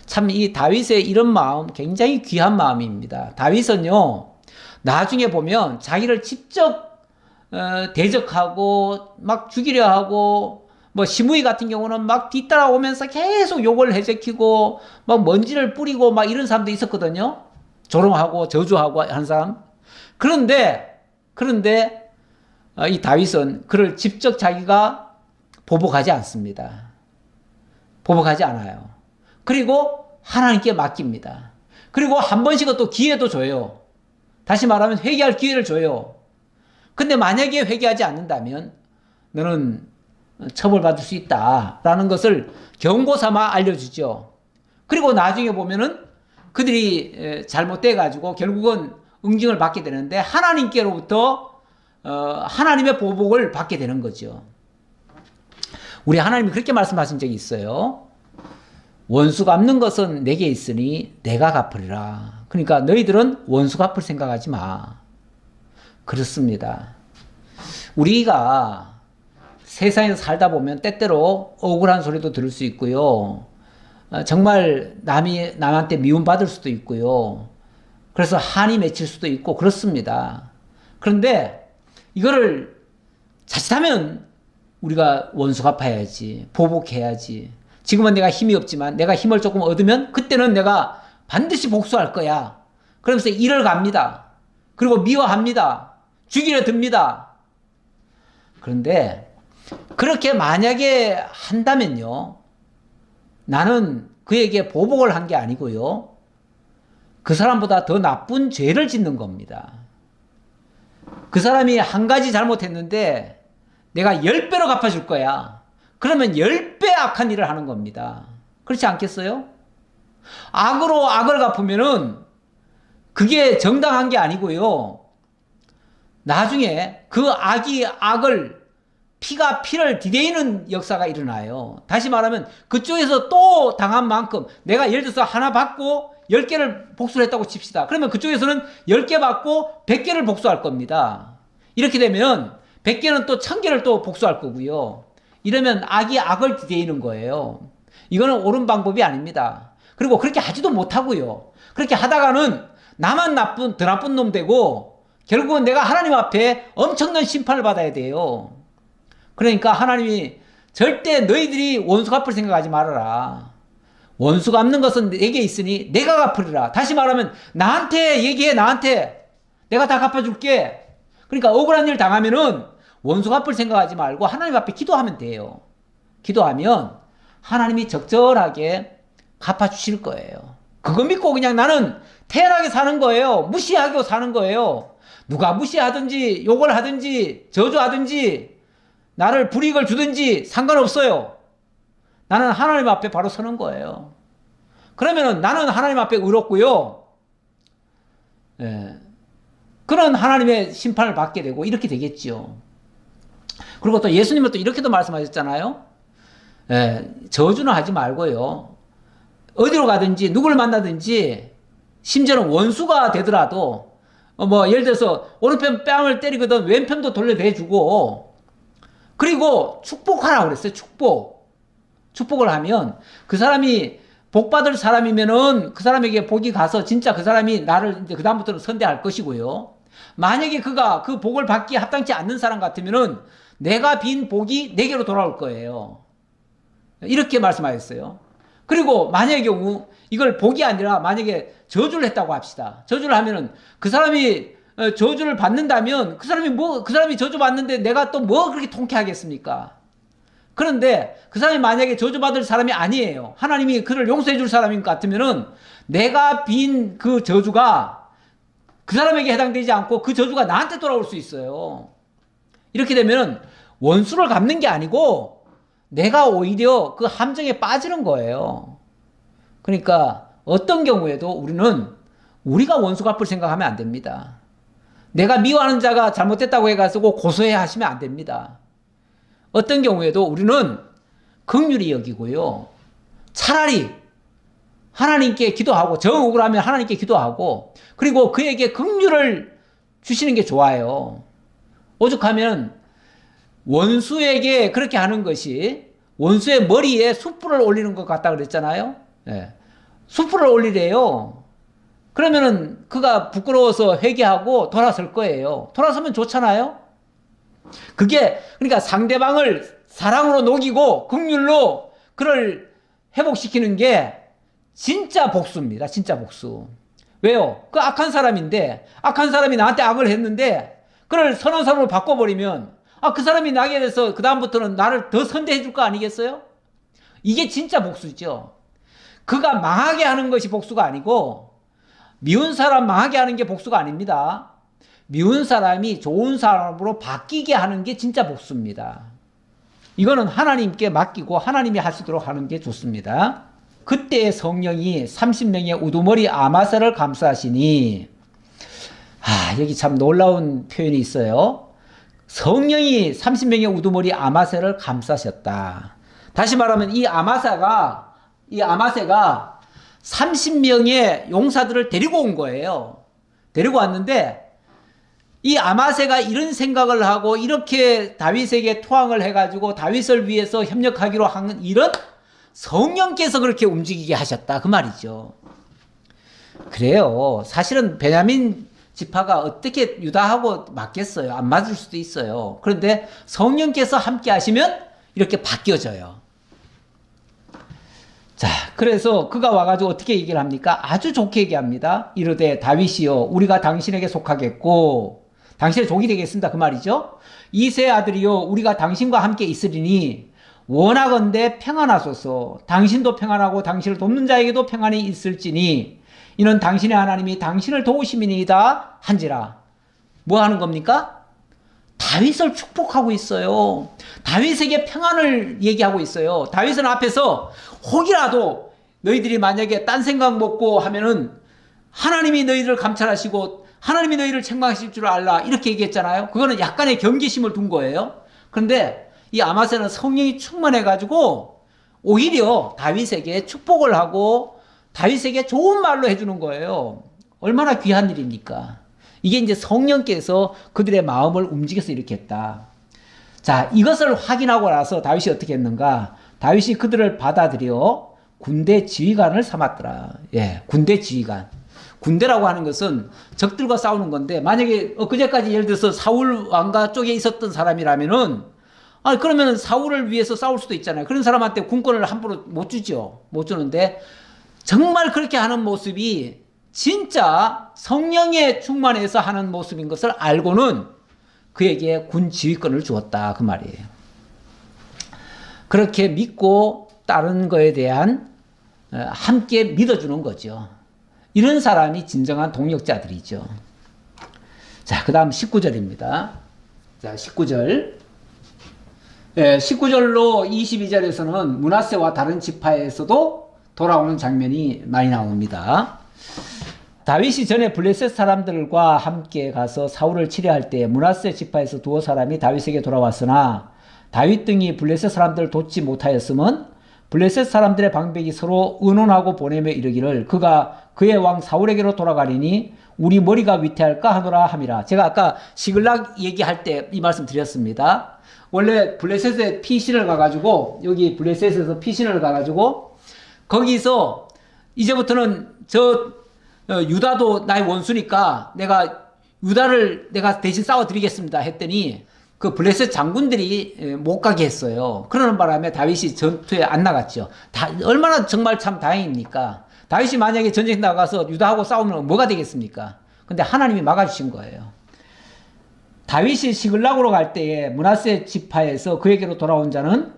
참 이 다윗의 이런 마음 굉장히 귀한 마음입니다. 다윗은요. 나중에 보면 자기를 직접 대적하고 막 죽이려 하고 뭐 시므이 같은 경우는 막 뒤따라오면서 계속 욕을 해제키고 막 먼지를 뿌리고 막 이런 사람도 있었거든요. 조롱하고 저주하고 하는 사람. 그런데 이 다윗은 그를 직접 자기가 보복하지 않습니다. 보복하지 않아요. 그리고 하나님께 맡깁니다. 그리고 한 번씩은 또 기회도 줘요. 다시 말하면 회개할 기회를 줘요. 근데 만약에 회개하지 않는다면 너는 처벌받을 수 있다라는 것을 경고 삼아 알려주죠. 그리고 나중에 보면은 그들이 잘못돼 가지고 결국은 응징을 받게 되는데 하나님께로부터 하나님의 보복을 받게 되는 거죠. 우리 하나님이 그렇게 말씀하신 적이 있어요. 원수 갚는 것은 내게 있으니 내가 갚으리라. 그러니까 너희들은 원수 갚을 생각하지 마. 그렇습니다. 우리가 세상에서 살다 보면 때때로 억울한 소리도 들을 수 있고요. 정말 남이 남한테 미움받을 수도 있고요. 그래서 한이 맺힐 수도 있고 그렇습니다. 그런데 이거를 자칫하면 우리가 원수 갚아야지, 보복해야지. 지금은 내가 힘이 없지만 내가 힘을 조금 얻으면 그때는 내가 반드시 복수할 거야. 그러면서 일을 갑니다. 그리고 미워합니다. 죽이려 듭니다. 그런데 그렇게 만약에 한다면요. 나는 그에게 보복을 한 게 아니고요. 그 사람보다 더 나쁜 죄를 짓는 겁니다. 그 사람이 한 가지 잘못했는데 내가 10배로 갚아줄 거야. 그러면 10배 악한 일을 하는 겁니다. 그렇지 않겠어요? 악으로 악을 갚으면은 그게 정당한 게 아니고요. 나중에 그 악이 악을 피가 피를 디데이는 역사가 일어나요. 다시 말하면 그쪽에서 또 당한 만큼 내가 예를 들어서 하나 받고 10개를 복수를 했다고 칩시다. 그러면 그쪽에서는 10개 받고 100개를 복수할 겁니다. 이렇게 되면 100개는 또 1000개를 또 복수할 거고요. 이러면 악이 악을 디데이는 거예요. 이거는 옳은 방법이 아닙니다. 그리고 그렇게 하지도 못하고요. 그렇게 하다가는 나만 더 나쁜 놈 되고 결국은 내가 하나님 앞에 엄청난 심판을 받아야 돼요. 그러니까 하나님이 절대 너희들이 원수 갚을 생각하지 말아라. 원수 갚는 것은 내게 있으니 내가 갚으리라. 다시 말하면 나한테 얘기해. 나한테 내가 다 갚아줄게. 그러니까 억울한 일 당하면은 원수 갚을 생각하지 말고 하나님 앞에 기도하면 돼요. 기도하면 하나님이 적절하게 갚아주실 거예요. 그거 믿고 그냥 나는 태연하게 사는 거예요. 무시하고 사는 거예요. 누가 무시하든지 욕을 하든지 저주하든지 나를 불이익을 주든지 상관없어요. 나는 하나님 앞에 바로 서는 거예요. 그러면은 나는 하나님 앞에 의롭고요. 그런 하나님의 심판을 받게 되고 이렇게 되겠죠. 그리고 또 예수님은 또 이렇게도 말씀하셨잖아요. 저주는 하지 말고요. 어디로 가든지 누구를 만나든지 심지어는 원수가 되더라도 예를 들어서 오른편 뺨을 때리거든 왼편도 돌려대주고 그리고 축복하라고 그랬어요. 축복을 하면 그 사람이 복 받을 사람이면은 그 사람에게 복이 가서 진짜 그 사람이 나를 이제 그다음부터는 선대할 것이고요. 만약에 그가 그 복을 받기에 합당치 않는 사람 같으면은 내가 빈 복이 내게로 돌아올 거예요. 이렇게 말씀하셨어요. 그리고 만약의 경우 이걸 복이 아니라 만약에 저주를 했다고 합시다. 저주를 하면은 그 사람이 저주를 받는다면 그 사람이 저주 받는데 내가 또 뭐 그렇게 통쾌하겠습니까? 그런데 그 사람이 만약에 저주받을 사람이 아니에요. 하나님이 그를 용서해 줄 사람인 것 같으면은 내가 빈 그 저주가 그 사람에게 해당되지 않고 그 저주가 나한테 돌아올 수 있어요. 이렇게 되면은 원수를 갚는 게 아니고 내가 오히려 그 함정에 빠지는 거예요. 그러니까 어떤 경우에도 우리는 우리가 원수 갚을 생각하면 안 됩니다. 내가 미워하는 자가 잘못됐다고 해가지고 고소해 하시면 안 됩니다. 어떤 경우에도 우리는 긍휼히 여기고요. 차라리 하나님께 기도하고 정 억울하면 하나님께 기도하고 그리고 그에게 긍휼을 주시는 게 좋아요. 오죽하면 원수에게 그렇게 하는 것이 원수의 머리에 숯불을 올리는 것 같다 그랬잖아요. 숯불을 올리래요. 그러면은 그가 부끄러워서 회개하고 돌아설 거예요. 돌아서면 좋잖아요. 그러니까 상대방을 사랑으로 녹이고 긍휼로 그를 회복시키는 게 진짜 복수입니다. 진짜 복수. 왜요? 그 악한 사람인데 악한 사람이 나한테 악을 했는데 그를 선한 사람으로 바꿔버리면 그 사람이 나게 돼서 그 다음부터는 나를 더 선대해 줄 거 아니겠어요? 이게 진짜 복수죠. 그가 망하게 하는 것이 복수가 아니고 미운 사람 망하게 하는 게 복수가 아닙니다. 미운 사람이 좋은 사람으로 바뀌게 하는 게 진짜 복수입니다. 이거는 하나님께 맡기고 하나님이 하시도록 하는 게 좋습니다. 그때 성령이 30명의 우두머리 아마새를 감싸시니 여기 참 놀라운 표현이 있어요. 성령이 30명의 우두머리 아마새를 감싸셨다. 다시 말하면 이 아마새가 30명의 용사들을 데리고 온 거예요. 데리고 왔는데 이 아마새가 이런 생각을 하고 이렇게 다윗에게 토항을 해가지고 다윗을 위해서 협력하기로 한 이런 성령께서 그렇게 움직이게 하셨다 그 말이죠. 그래요. 사실은 베냐민 지파가 어떻게 유다하고 맞겠어요? 안 맞을 수도 있어요. 그런데 성령께서 함께 하시면 이렇게 바뀌어져요. 자, 그래서 그가 와가지고 어떻게 얘기를 합니까? 아주 좋게 얘기합니다. 이르되 다윗이여 우리가 당신에게 속하겠고 당신의 종이 되겠습니다. 그 말이죠. 이세 아들이여 우리가 당신과 함께 있으리니 원하건대 평안하소서. 당신도 평안하고 당신을 돕는 자에게도 평안이 있을지니 이는 당신의 하나님이 당신을 도우심이니이다 한지라. 뭐 하는 겁니까? 다윗을 축복하고 있어요. 다윗에게 평안을 얘기하고 있어요. 다윗은 앞에서 혹이라도 너희들이 만약에 딴 생각 먹고 하면은 하나님이 너희들을 감찰하시고 하나님이 너희를 책망하실 줄 알라 이렇게 얘기했잖아요. 그거는 약간의 경계심을 둔 거예요. 그런데 이 아마새는 성령이 충만해가지고 오히려 다윗에게 축복을 하고 다윗에게 좋은 말로 해주는 거예요. 얼마나 귀한 일입니까? 이게 이제 성령께서 그들의 마음을 움직여서 이렇게 했다. 자, 이것을 확인하고 나서 다윗이 어떻게 했는가? 다윗이 그들을 받아들여 군대 지휘관을 삼았더라. 군대 지휘관. 군대라고 하는 것은 적들과 싸우는 건데 만약에 그제까지 예를 들어서 사울 왕가 쪽에 있었던 사람이라면은 그러면 사울을 위해서 싸울 수도 있잖아요. 그런 사람한테 군권을 함부로 못 주죠. 못 주는데 정말 그렇게 하는 모습이 진짜 성령에 충만해서 하는 모습인 것을 알고는 그에게 군 지휘권을 주었다 그 말이에요. 그렇게 믿고 따른 거에 대한 함께 믿어주는 거죠. 이런 사람이 진정한 동력자들이죠. 자, 그 다음 19절입니다. 자, 19절. 19절로 22절에서는 므낫세와 다른 지파에서도 돌아오는 장면이 많이 나옵니다. 다윗이 전에 블레셋 사람들과 함께 가서 사울을 치려할 때 므낫세 지파에서 두어 사람이 다윗에게 돌아왔으나 다윗 등이 블레셋 사람들을 돕지 못하였음은 블레셋 사람들의 방백이 서로 의논하고 보내며 이르기를 그가 그의 왕 사울에게로 돌아가리니 우리 머리가 위태할까 하노라 함이라. 제가 아까 시글락 얘기할 때 이 말씀 드렸습니다. 원래 블레셋에 피신을 가가지고 여기 블레셋에서 피신을 가가지고 거기서 이제부터는 유다도 나의 원수니까 내가 유다를 내가 대신 싸워드리겠습니다 했더니 그 블레셋 장군들이 못 가게 했어요. 그러는 바람에 다윗이 전투에 안 나갔죠. 얼마나 정말 참 다행입니까? 다윗이 만약에 전쟁에 나가서 유다하고 싸우면 뭐가 되겠습니까? 근데 하나님이 막아주신 거예요. 다윗이 시글락으로 갈 때에 므낫세 지파에서 그에게로 돌아온 자는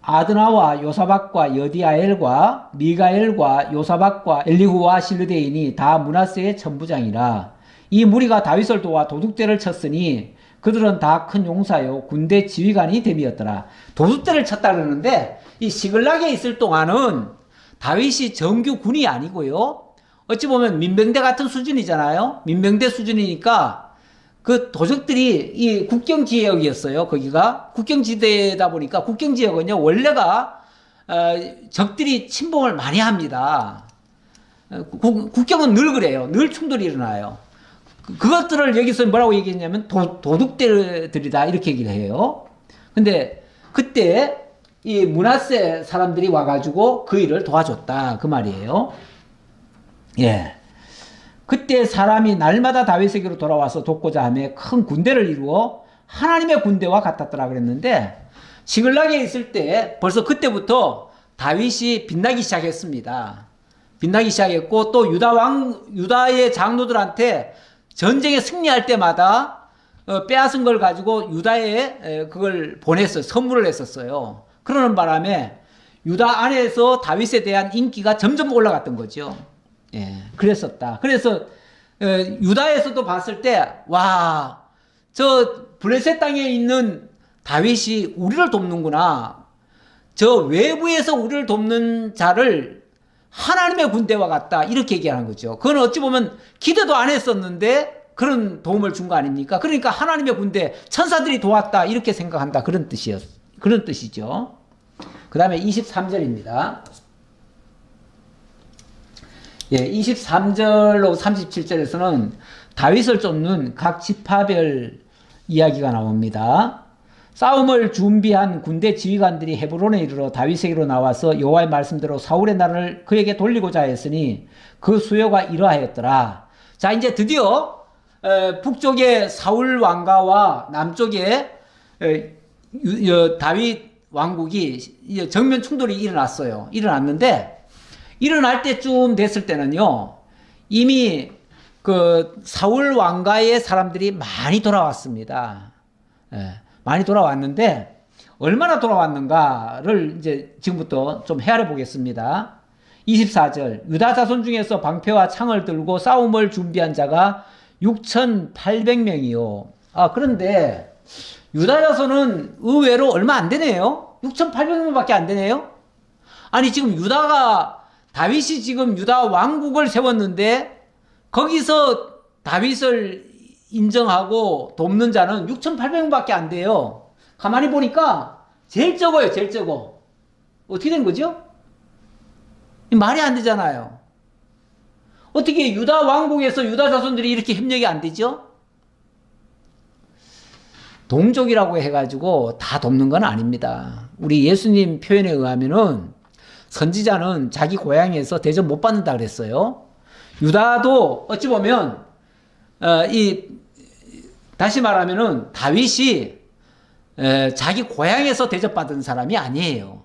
아드나와 요사박과 여디아엘과 미가엘과 요사박과 엘리후와 실르데인이 다 므낫세의 천부장이라. 이 무리가 다윗을 도와 도둑대를 쳤으니 그들은 다 큰 용사요 군대 지휘관이 됨이었더라. 도둑대를 쳤다 그러는데 이 시글락에 있을 동안은 다윗이 정규 군이 아니고요. 어찌 보면 민병대 같은 수준이잖아요. 민병대 수준이니까 그 도적들이 이 국경지역이었어요. 거기가 국경지대다 보니까 국경지역은요 원래가 적들이 침범을 많이 합니다. 국경은 늘 그래요. 늘 충돌이 일어나요. 그것들을 여기서 뭐라고 얘기했냐면 도둑들이다 이렇게 얘기를 해요. 근데 그때 이 므낫세 사람들이 와가지고 그 일을 도와줬다 그 말이에요. 예. 그때 사람이 날마다 다윗에게로 돌아와서 돕고자 하며 큰 군대를 이루어 하나님의 군대와 같았더라 그랬는데 시글락에 있을 때 벌써 그때부터 다윗이 빛나기 시작했습니다. 빛나기 시작했고 또 유다의 장로들한테 전쟁에 승리할 때마다 빼앗은 걸 가지고 유다에 그걸 보냈어요. 선물을 했었어요. 그러는 바람에 유다 안에서 다윗에 대한 인기가 점점 올라갔던 거죠. 예, 그랬었다. 그래서 유다에서도 봤을 때 와, 저 블레셋 땅에 있는 다윗이 우리를 돕는구나. 저 외부에서 우리를 돕는 자를 하나님의 군대와 같다 이렇게 얘기하는 거죠. 그건 어찌 보면 기대도 안 했었는데 그런 도움을 준 거 아닙니까? 그러니까 하나님의 군대 천사들이 도왔다 이렇게 생각한다 그런 뜻이죠. 그 다음에 23절입니다. 예, 23절로 37절에서는 다윗을 쫓는 각 지파별 이야기가 나옵니다. 싸움을 준비한 군대 지휘관들이 헤브론에 이르러 다윗에게로 나와서 여호와의 말씀대로 사울의 나라를 그에게 돌리고자 했으니 그 수요가 이러하였더라. 자, 이제 드디어 북쪽의 사울 왕가와 남쪽의 다윗 왕국이 정면 충돌이 일어났는데 일어날 때쯤 됐을 때는요 이미 그 사울 왕가의 사람들이 많이 돌아왔습니다. 예. 많이 돌아왔는데 얼마나 돌아왔는가를 이제 지금부터 좀 헤아려 보겠습니다. 24절 유다 자손 중에서 방패와 창을 들고 싸움을 준비한 자가 6,800명이요. 그런데 유다 자손은 의외로 얼마 안 되네요. 6,800명밖에 안 되네요. 아니 지금 다윗이 지금 유다 왕국을 세웠는데 거기서 다윗을 인정하고 돕는 자는 6,800명밖에 안 돼요. 가만히 보니까 제일 적어요. 제일 적어. 어떻게 된 거죠? 말이 안 되잖아요. 어떻게 유다 왕국에서 유다 자손들이 이렇게 협력이 안 되죠? 동족이라고 해가지고 다 돕는 건 아닙니다. 우리 예수님 표현에 의하면은 선지자는 자기 고향에서 대접 못 받는다 그랬어요. 유다도 어찌 보면 다시 말하면은 다윗이 자기 고향에서 대접받은 사람이 아니에요.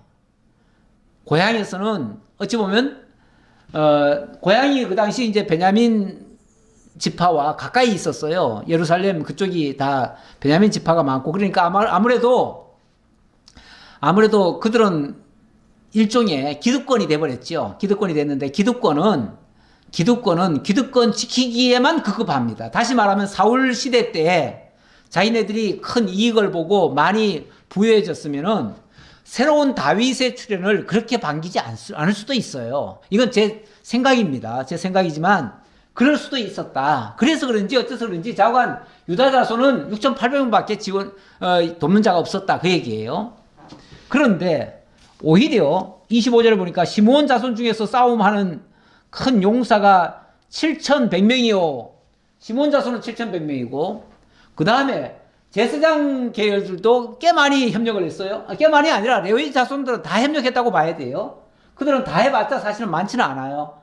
고향에서는 어찌 보면 고향이 그 당시 이제 베냐민 지파와 가까이 있었어요. 예루살렘 그쪽이 다 베냐민 지파가 많고 그러니까 아무래도 그들은 일종의 기득권이 돼버렸죠. 기득권이 됐는데 기득권 지키기에만 급급합니다. 다시 말하면 사울 시대 때 자기네들이 큰 이익을 보고 많이 부유해졌으면은 새로운 다윗의 출현을 그렇게 반기지 않을 수도 있어요. 이건 제 생각입니다. 제 생각이지만 그럴 수도 있었다. 그래서 그런지 어째서 그런지 좌우간 유다 자손은 6,800명밖에 돕는 자가 없었다. 그 얘기예요. 그런데 오히려 25절을 보니까 시므온 자손 중에서 싸움하는 큰 용사가 7,100명이요. 시므온 자손은 7,100명이고 그 다음에 제사장 계열들도 꽤 많이 협력을 했어요. 꽤 많이 아니라 레위 자손들은 다 협력했다고 봐야 돼요. 그들은 다 해봤자 사실은 많지는 않아요.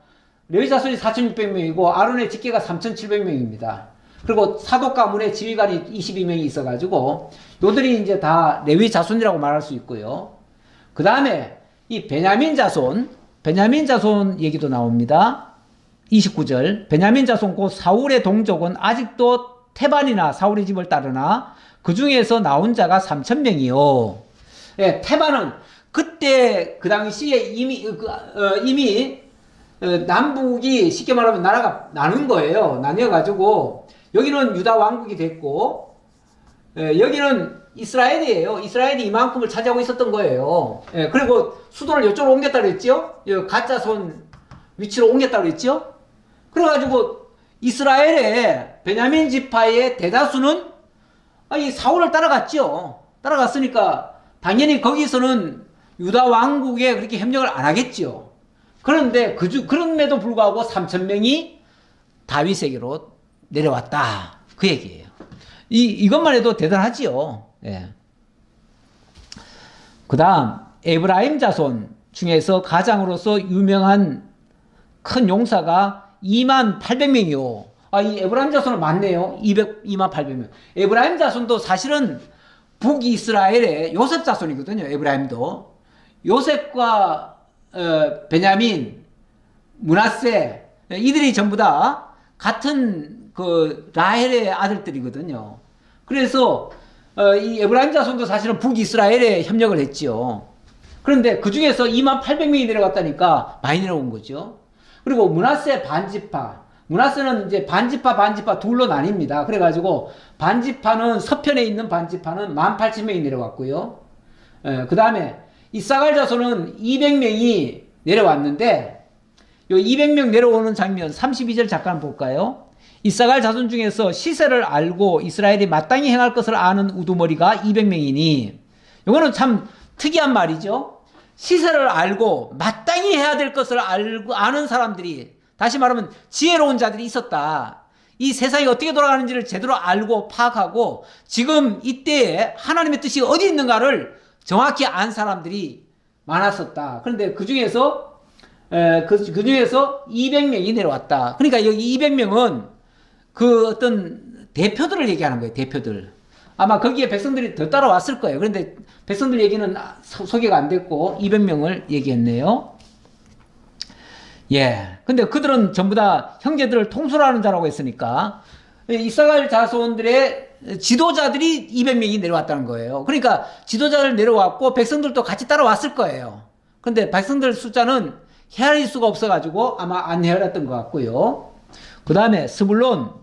레위 자손이 4,600명이고 아론의 직계가 3,700명입니다. 그리고 사독 가문의 지휘관이 22명이 있어가지고 요들이 이제 다 레위 자손이라고 말할 수 있고요. 그 다음에 이 베냐민 자손 얘기도 나옵니다. 29절 베냐민 자손 곧 사울의 동족은 아직도 태반이나 사울의 집을 따르나 그 중에서 나온 자가 3,000명이요. 예, 태반은 그때 그 당시에 이미 남북이 쉽게 말하면 나라가 나눈 거예요. 나뉘어가지고 여기는 유다 왕국이 됐고 여기는 이스라엘이에요. 이스라엘이 이만큼을 차지하고 있었던 거예요. 예, 그리고 수도를 이쪽으로 옮겼다 그랬죠. 가짜손 위치로 옮겼다 그랬죠. 그래가지고 이스라엘의 베냐민 지파의 대다수는 이 사울을 따라갔죠. 따라갔으니까 당연히 거기서는 유다 왕국에 그렇게 협력을 안 하겠죠. 그런데 그럼에도 불구하고 3,000명이 다윗에게로 내려왔다. 그 얘기예요. 이것만 해도 대단하지요. 예. 그 다음 에브라임 자손 중에서 가장으로서 유명한 큰 용사가 28,000명이요. 이 에브라임 자손은 많네요. 28,000명. 에브라임 자손도 사실은 북이스라엘의 요셉 자손이거든요. 에브라임도. 요셉과 베냐민, 므낫세 이들이 전부 다 같은 그 라헬의 아들들이거든요. 그래서 이 에브라임 자손도 사실은 북이스라엘에 협력을 했죠. 그런데 그 중에서 28,000명이 내려갔다니까 많이 내려온 거죠. 그리고 므낫세 반지파. 므낫세는 이제 반지파 둘로 나뉩니다. 그래가지고 반지파는 서편에 있는 반지파는 18,000명이 내려왔고요. 그 다음에 이사갈 자손은 200명이 내려왔는데 요 200명 내려오는 장면 32절 잠깐 볼까요? 이사갈 자손 중에서 시세를 알고 이스라엘이 마땅히 행할 것을 아는 우두머리가 200명이니 이거는 참 특이한 말이죠. 시세를 알고 마땅히 해야 될 것을 아는 사람들이, 다시 말하면 지혜로운 자들이 있었다. 이 세상이 어떻게 돌아가는지를 제대로 알고 파악하고 지금 이때에 하나님의 뜻이 어디 있는가를 정확히 안 사람들이 많았었다. 그런데 그 중에서 200명이 내려왔다. 그러니까 여기 200명은 그 어떤 대표들을 얘기하는 거예요. 대표들. 아마 거기에 백성들이 더 따라왔을 거예요. 그런데 백성들 얘기는 소개가 안 됐고 200명을 얘기했네요. 예. 근데 그들은 전부 다 형제들을 통솔하는 자라고 했으니까 이사갈 자손들의 지도자들이 200명이 내려왔다는 거예요. 그러니까 지도자들 내려왔고 백성들도 같이 따라왔을 거예요. 근데 백성들 숫자는 헤아릴 수가 없어가지고 아마 안 헤아렸던 것 같고요. 그 다음에 스불론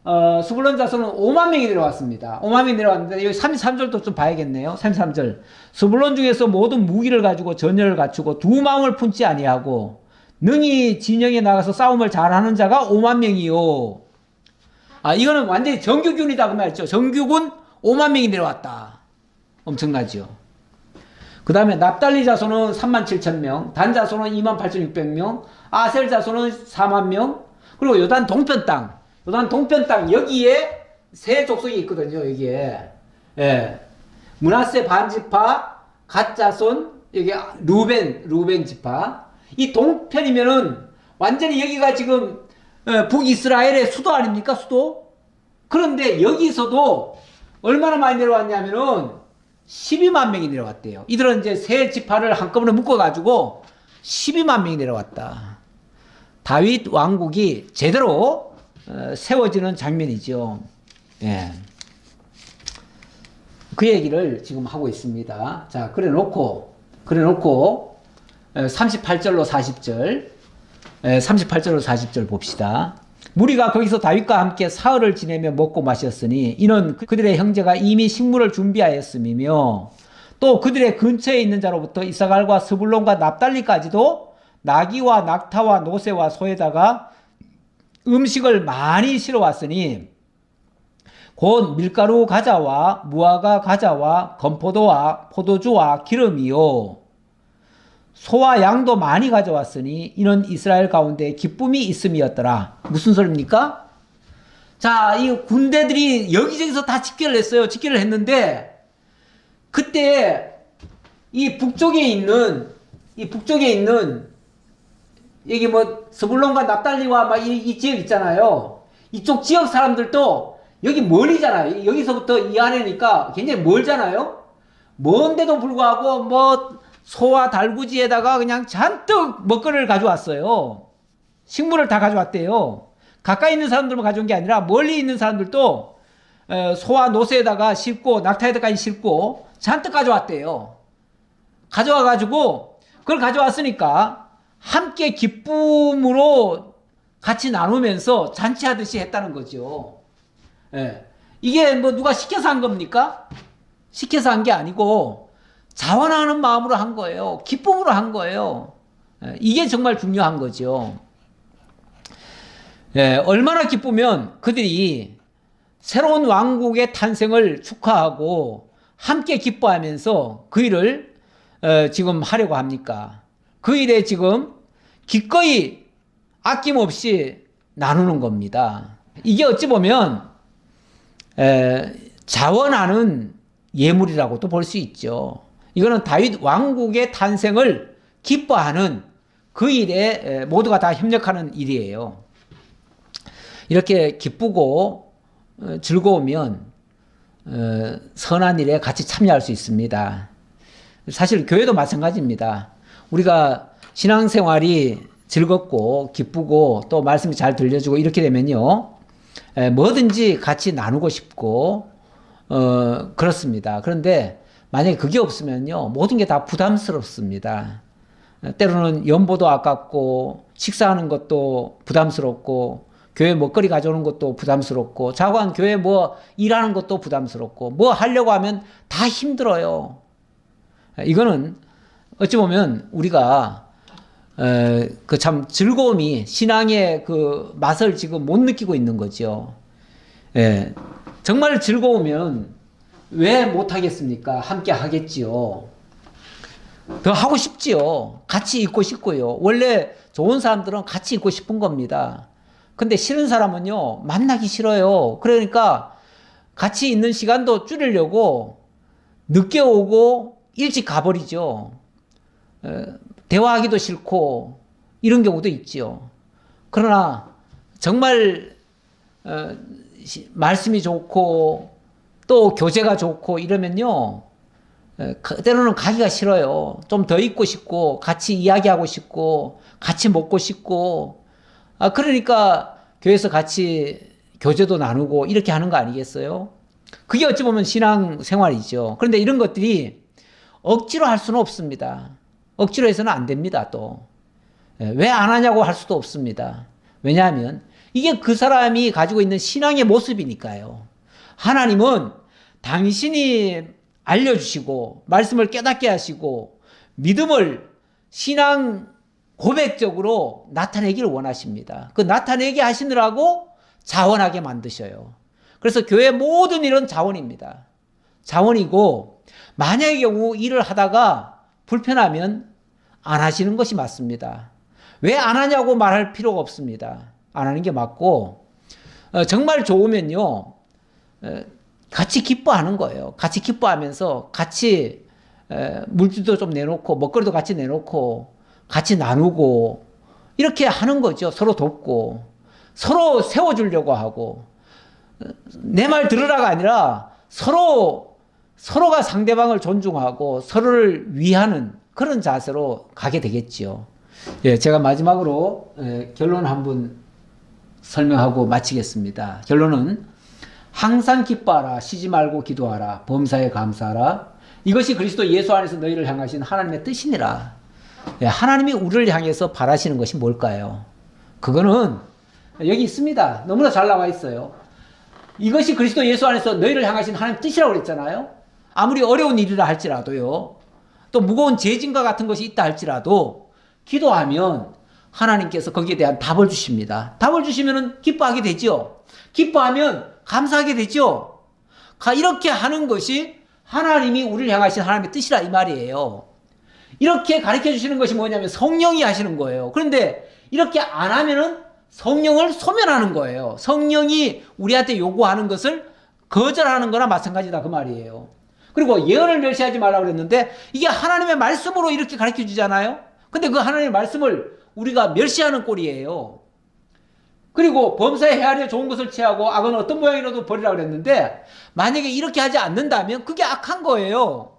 자손은 5만 명이 내려왔습니다. 5만 명이 내려왔는데 여기 33절도 좀 봐야겠네요. 33절. 스불론 중에서 모든 무기를 가지고 전열을 갖추고 두 마음을 품지 아니하고 능히 진영에 나가서 싸움을 잘하는 자가 5만 명이요. 이거는 완전히 정규군이다 그 말이죠. 정규군 5만 명이 내려왔다. 엄청나죠. 그 다음에 납달리 자손은 37,000명, 단 자손은 28,600명, 아셀 자손은 4만 명, 그리고 요단 동편 땅 여기에 세 족속이 있거든요. 여기에 므낫세 반지파, 갓 자손, 여기 루벤 지파. 이 동편이면은 완전히 여기가 지금 북이스라엘의 수도 아닙니까? 수도. 그런데 여기서도 얼마나 많이 내려왔냐면은 12만 명이 내려왔대요. 이들은 이제 세 지파를 한꺼번에 묶어가지고 12만 명이 내려왔다. 다윗 왕국이 제대로 세워지는 장면이죠. 예. 그 얘기를 지금 하고 있습니다. 자, 그래 놓고 38절로 40절 봅시다. 무리가 거기서 다윗과 함께 사흘을 지내며 먹고 마셨으니 이는 그들의 형제가 이미 식물을 준비하였음이며 또 그들의 근처에 있는 자로부터 이사갈과 스불론과 납달리까지도 나귀와 낙타와 노새와 소에다가 음식을 많이 실어왔으니 곧 밀가루 가자와 무화과 가자와 건포도와 포도주와 기름이요 소와 양도 많이 가져왔으니 이는 이스라엘 가운데 기쁨이 있음이었더라. 무슨 소리입니까? 자, 이 군대들이 여기저기서 다 집결을 했어요. 집결을 했는데 그때 이 북쪽에 있는 여기 뭐 스불론과 납달리와 막 이 지역 있잖아요. 이쪽 지역 사람들도 여기 멀리잖아요. 여기서부터 이 아래니까 굉장히 멀잖아요. 먼데도 불구하고 뭐 소와 달구지에다가 그냥 잔뜩 먹거리를 가져왔어요. 식물을 다 가져왔대요. 가까이 있는 사람들만 가져온 게 아니라 멀리 있는 사람들도 소와 노새에다가 싣고 낙타에다까지 싣고 잔뜩 가져왔대요. 가져와가지고 그걸 가져왔으니까 함께 기쁨으로 같이 나누면서 잔치하듯이 했다는 거죠. 예. 이게 뭐 누가 시켜서 한 겁니까? 시켜서 한 게 아니고 자원하는 마음으로 한 거예요. 기쁨으로 한 거예요. 예. 이게 정말 중요한 거죠. 예. 얼마나 기쁘면 그들이 새로운 왕국의 탄생을 축하하고 함께 기뻐하면서 그 일을 지금 하려고 합니까? 그 일에 지금 기꺼이 아낌없이 나누는 겁니다. 이게 어찌 보면 자원하는 예물이라고도 볼 수 있죠. 이거는 다윗 왕국의 탄생을 기뻐하는 그 일에 모두가 다 협력하는 일이에요. 이렇게 기쁘고 즐거우면 선한 일에 같이 참여할 수 있습니다. 사실 교회도 마찬가지입니다. 우리가 신앙생활이 즐겁고 기쁘고 또 말씀이 잘 들려주고 이렇게 되면요 뭐든지 같이 나누고 싶고 그렇습니다. 그런데 만약에 그게 없으면요 모든 게 다 부담스럽습니다. 때로는 연보도 아깝고 식사하는 것도 부담스럽고 교회 먹거리 가져오는 것도 부담스럽고 자관 교회 뭐 일하는 것도 부담스럽고 뭐 하려고 하면 다 힘들어요. 이거는 어찌 보면 우리가 그 참 즐거움이 신앙의 그 맛을 지금 못 느끼고 있는 거죠. 예. 정말 즐거우면 왜 못하겠습니까? 함께 하겠지요. 더 하고 싶지요. 같이 있고 싶고요. 원래 좋은 사람들은 같이 있고 싶은 겁니다. 근데 싫은 사람은요, 만나기 싫어요. 그러니까 같이 있는 시간도 줄이려고 늦게 오고 일찍 가버리죠. 대화하기도 싫고 이런 경우도 있지요. 그러나 정말 말씀이 좋고 또 교제가 좋고 이러면요 때로는 가기가 싫어요. 좀 더 있고 싶고 같이 이야기하고 싶고 같이 먹고 싶고 그러니까 교회에서 같이 교제도 나누고 이렇게 하는 거 아니겠어요? 그게 어찌 보면 신앙 생활이죠. 그런데 이런 것들이 억지로 할 수는 없습니다. 억지로 해서는 안 됩니다. 또 왜 안 하냐고 할 수도 없습니다. 왜냐하면 이게 그 사람이 가지고 있는 신앙의 모습이니까요. 하나님은 당신이 알려주시고 말씀을 깨닫게 하시고 믿음을 신앙 고백적으로 나타내기를 원하십니다. 그 나타내게 하시느라고 자원하게 만드셔요. 그래서 교회 모든 일은 자원입니다. 자원이고 만약의 경우 일을 하다가 불편하면 안 하시는 것이 맞습니다. 왜 안 하냐고 말할 필요가 없습니다. 안 하는 게 맞고 정말 좋으면요 같이 기뻐하는 거예요. 같이 기뻐하면서 같이 물질도 좀 내놓고 먹거리도 같이 내놓고 같이 나누고 이렇게 하는 거죠. 서로 돕고 서로 세워주려고 하고 내 말 들으라가 아니라 서로가 상대방을 존중하고 서로를 위하는 그런 자세로 가게 되겠지요. 예, 제가 마지막으로 결론 한번 설명하고 마치겠습니다. 결론은 항상 기뻐하라, 쉬지 말고 기도하라, 범사에 감사하라. 이것이 그리스도 예수 안에서 너희를 향하신 하나님의 뜻이니라. 예, 하나님이 우리를 향해서 바라시는 것이 뭘까요? 그거는 여기 있습니다. 너무나 잘 나와 있어요. 이것이 그리스도 예수 안에서 너희를 향하신 하나님의 뜻이라고 그랬잖아요. 아무리 어려운 일이라 할지라도요. 또 무거운 죄짐과 같은 것이 있다 할지라도 기도하면 하나님께서 거기에 대한 답을 주십니다. 답을 주시면 기뻐하게 되죠. 기뻐하면 감사하게 되죠. 이렇게 하는 것이 하나님이 우리를 향하신 하나님의 뜻이라 이 말이에요. 이렇게 가르쳐 주시는 것이 뭐냐면 성령이 하시는 거예요. 그런데 이렇게 안 하면은 성령을 소멸하는 거예요. 성령이 우리한테 요구하는 것을 거절하는 거나 마찬가지다 그 말이에요. 그리고 예언을 멸시하지 말라고 그랬는데 이게 하나님의 말씀으로 이렇게 가르쳐 주잖아요. 근데 그 하나님의 말씀을 우리가 멸시하는 꼴이에요. 그리고 범사에 헤아려 좋은 것을 취하고 악은 어떤 모양이라도 버리라고 그랬는데 만약에 이렇게 하지 않는다면 그게 악한 거예요.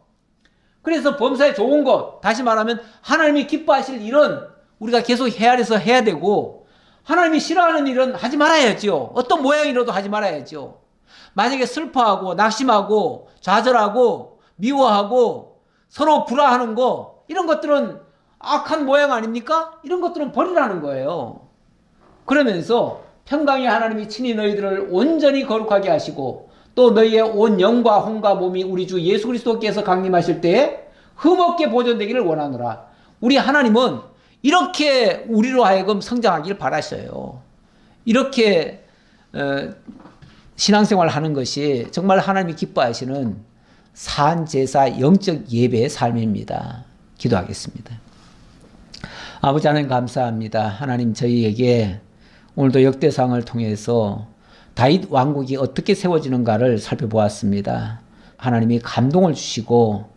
그래서 범사에 좋은 것, 다시 말하면 하나님이 기뻐하실 일은 우리가 계속 헤아려서 해야 되고 하나님이 싫어하는 일은 하지 말아야죠. 어떤 모양이라도 하지 말아야죠. 만약에 슬퍼하고 낙심하고 좌절하고 미워하고 서로 불화하는 거 이런 것들은 악한 모양 아닙니까? 이런 것들은 버리라는 거예요. 그러면서 평강의 하나님이 친히 너희들을 온전히 거룩하게 하시고 또 너희의 온 영과 혼과 몸이 우리 주 예수 그리스도께서 강림하실 때에 흠없게 보존되기를 원하노라. 우리 하나님은 이렇게 우리로 하여금 성장하기를 바라셔요. 이렇게 신앙생활을 하는 것이 정말 하나님이 기뻐하시는 산제사 영적 예배의 삶입니다. 기도하겠습니다. 아버지 하나님 감사합니다. 하나님 저희에게 오늘도 역대상을 통해서 다윗 왕국이 어떻게 세워지는가를 살펴보았습니다. 하나님이 감동을 주시고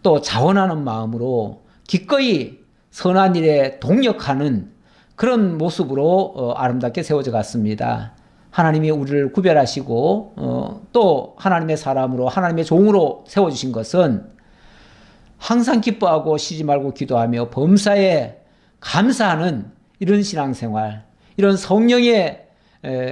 또 자원하는 마음으로 기꺼이 선한 일에 동력하는 그런 모습으로 아름답게 세워져 갔습니다. 하나님이 우리를 구별하시고 또 하나님의 사람으로 하나님의 종으로 세워주신 것은 항상 기뻐하고 쉬지 말고 기도하며 범사에 감사하는 이런 신앙생활, 이런 성령의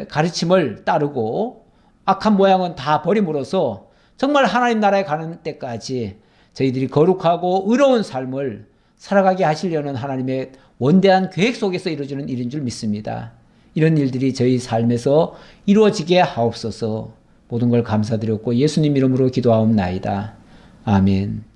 가르침을 따르고 악한 모양은 다 버림으로써 정말 하나님 나라에 가는 때까지 저희들이 거룩하고 의로운 삶을 살아가게 하시려는 하나님의 원대한 계획 속에서 이루어지는 일인 줄 믿습니다. 이런 일들이 저희 삶에서 이루어지게 하옵소서. 모든 걸 감사드렸고 예수님 이름으로 기도하옵나이다. 아멘.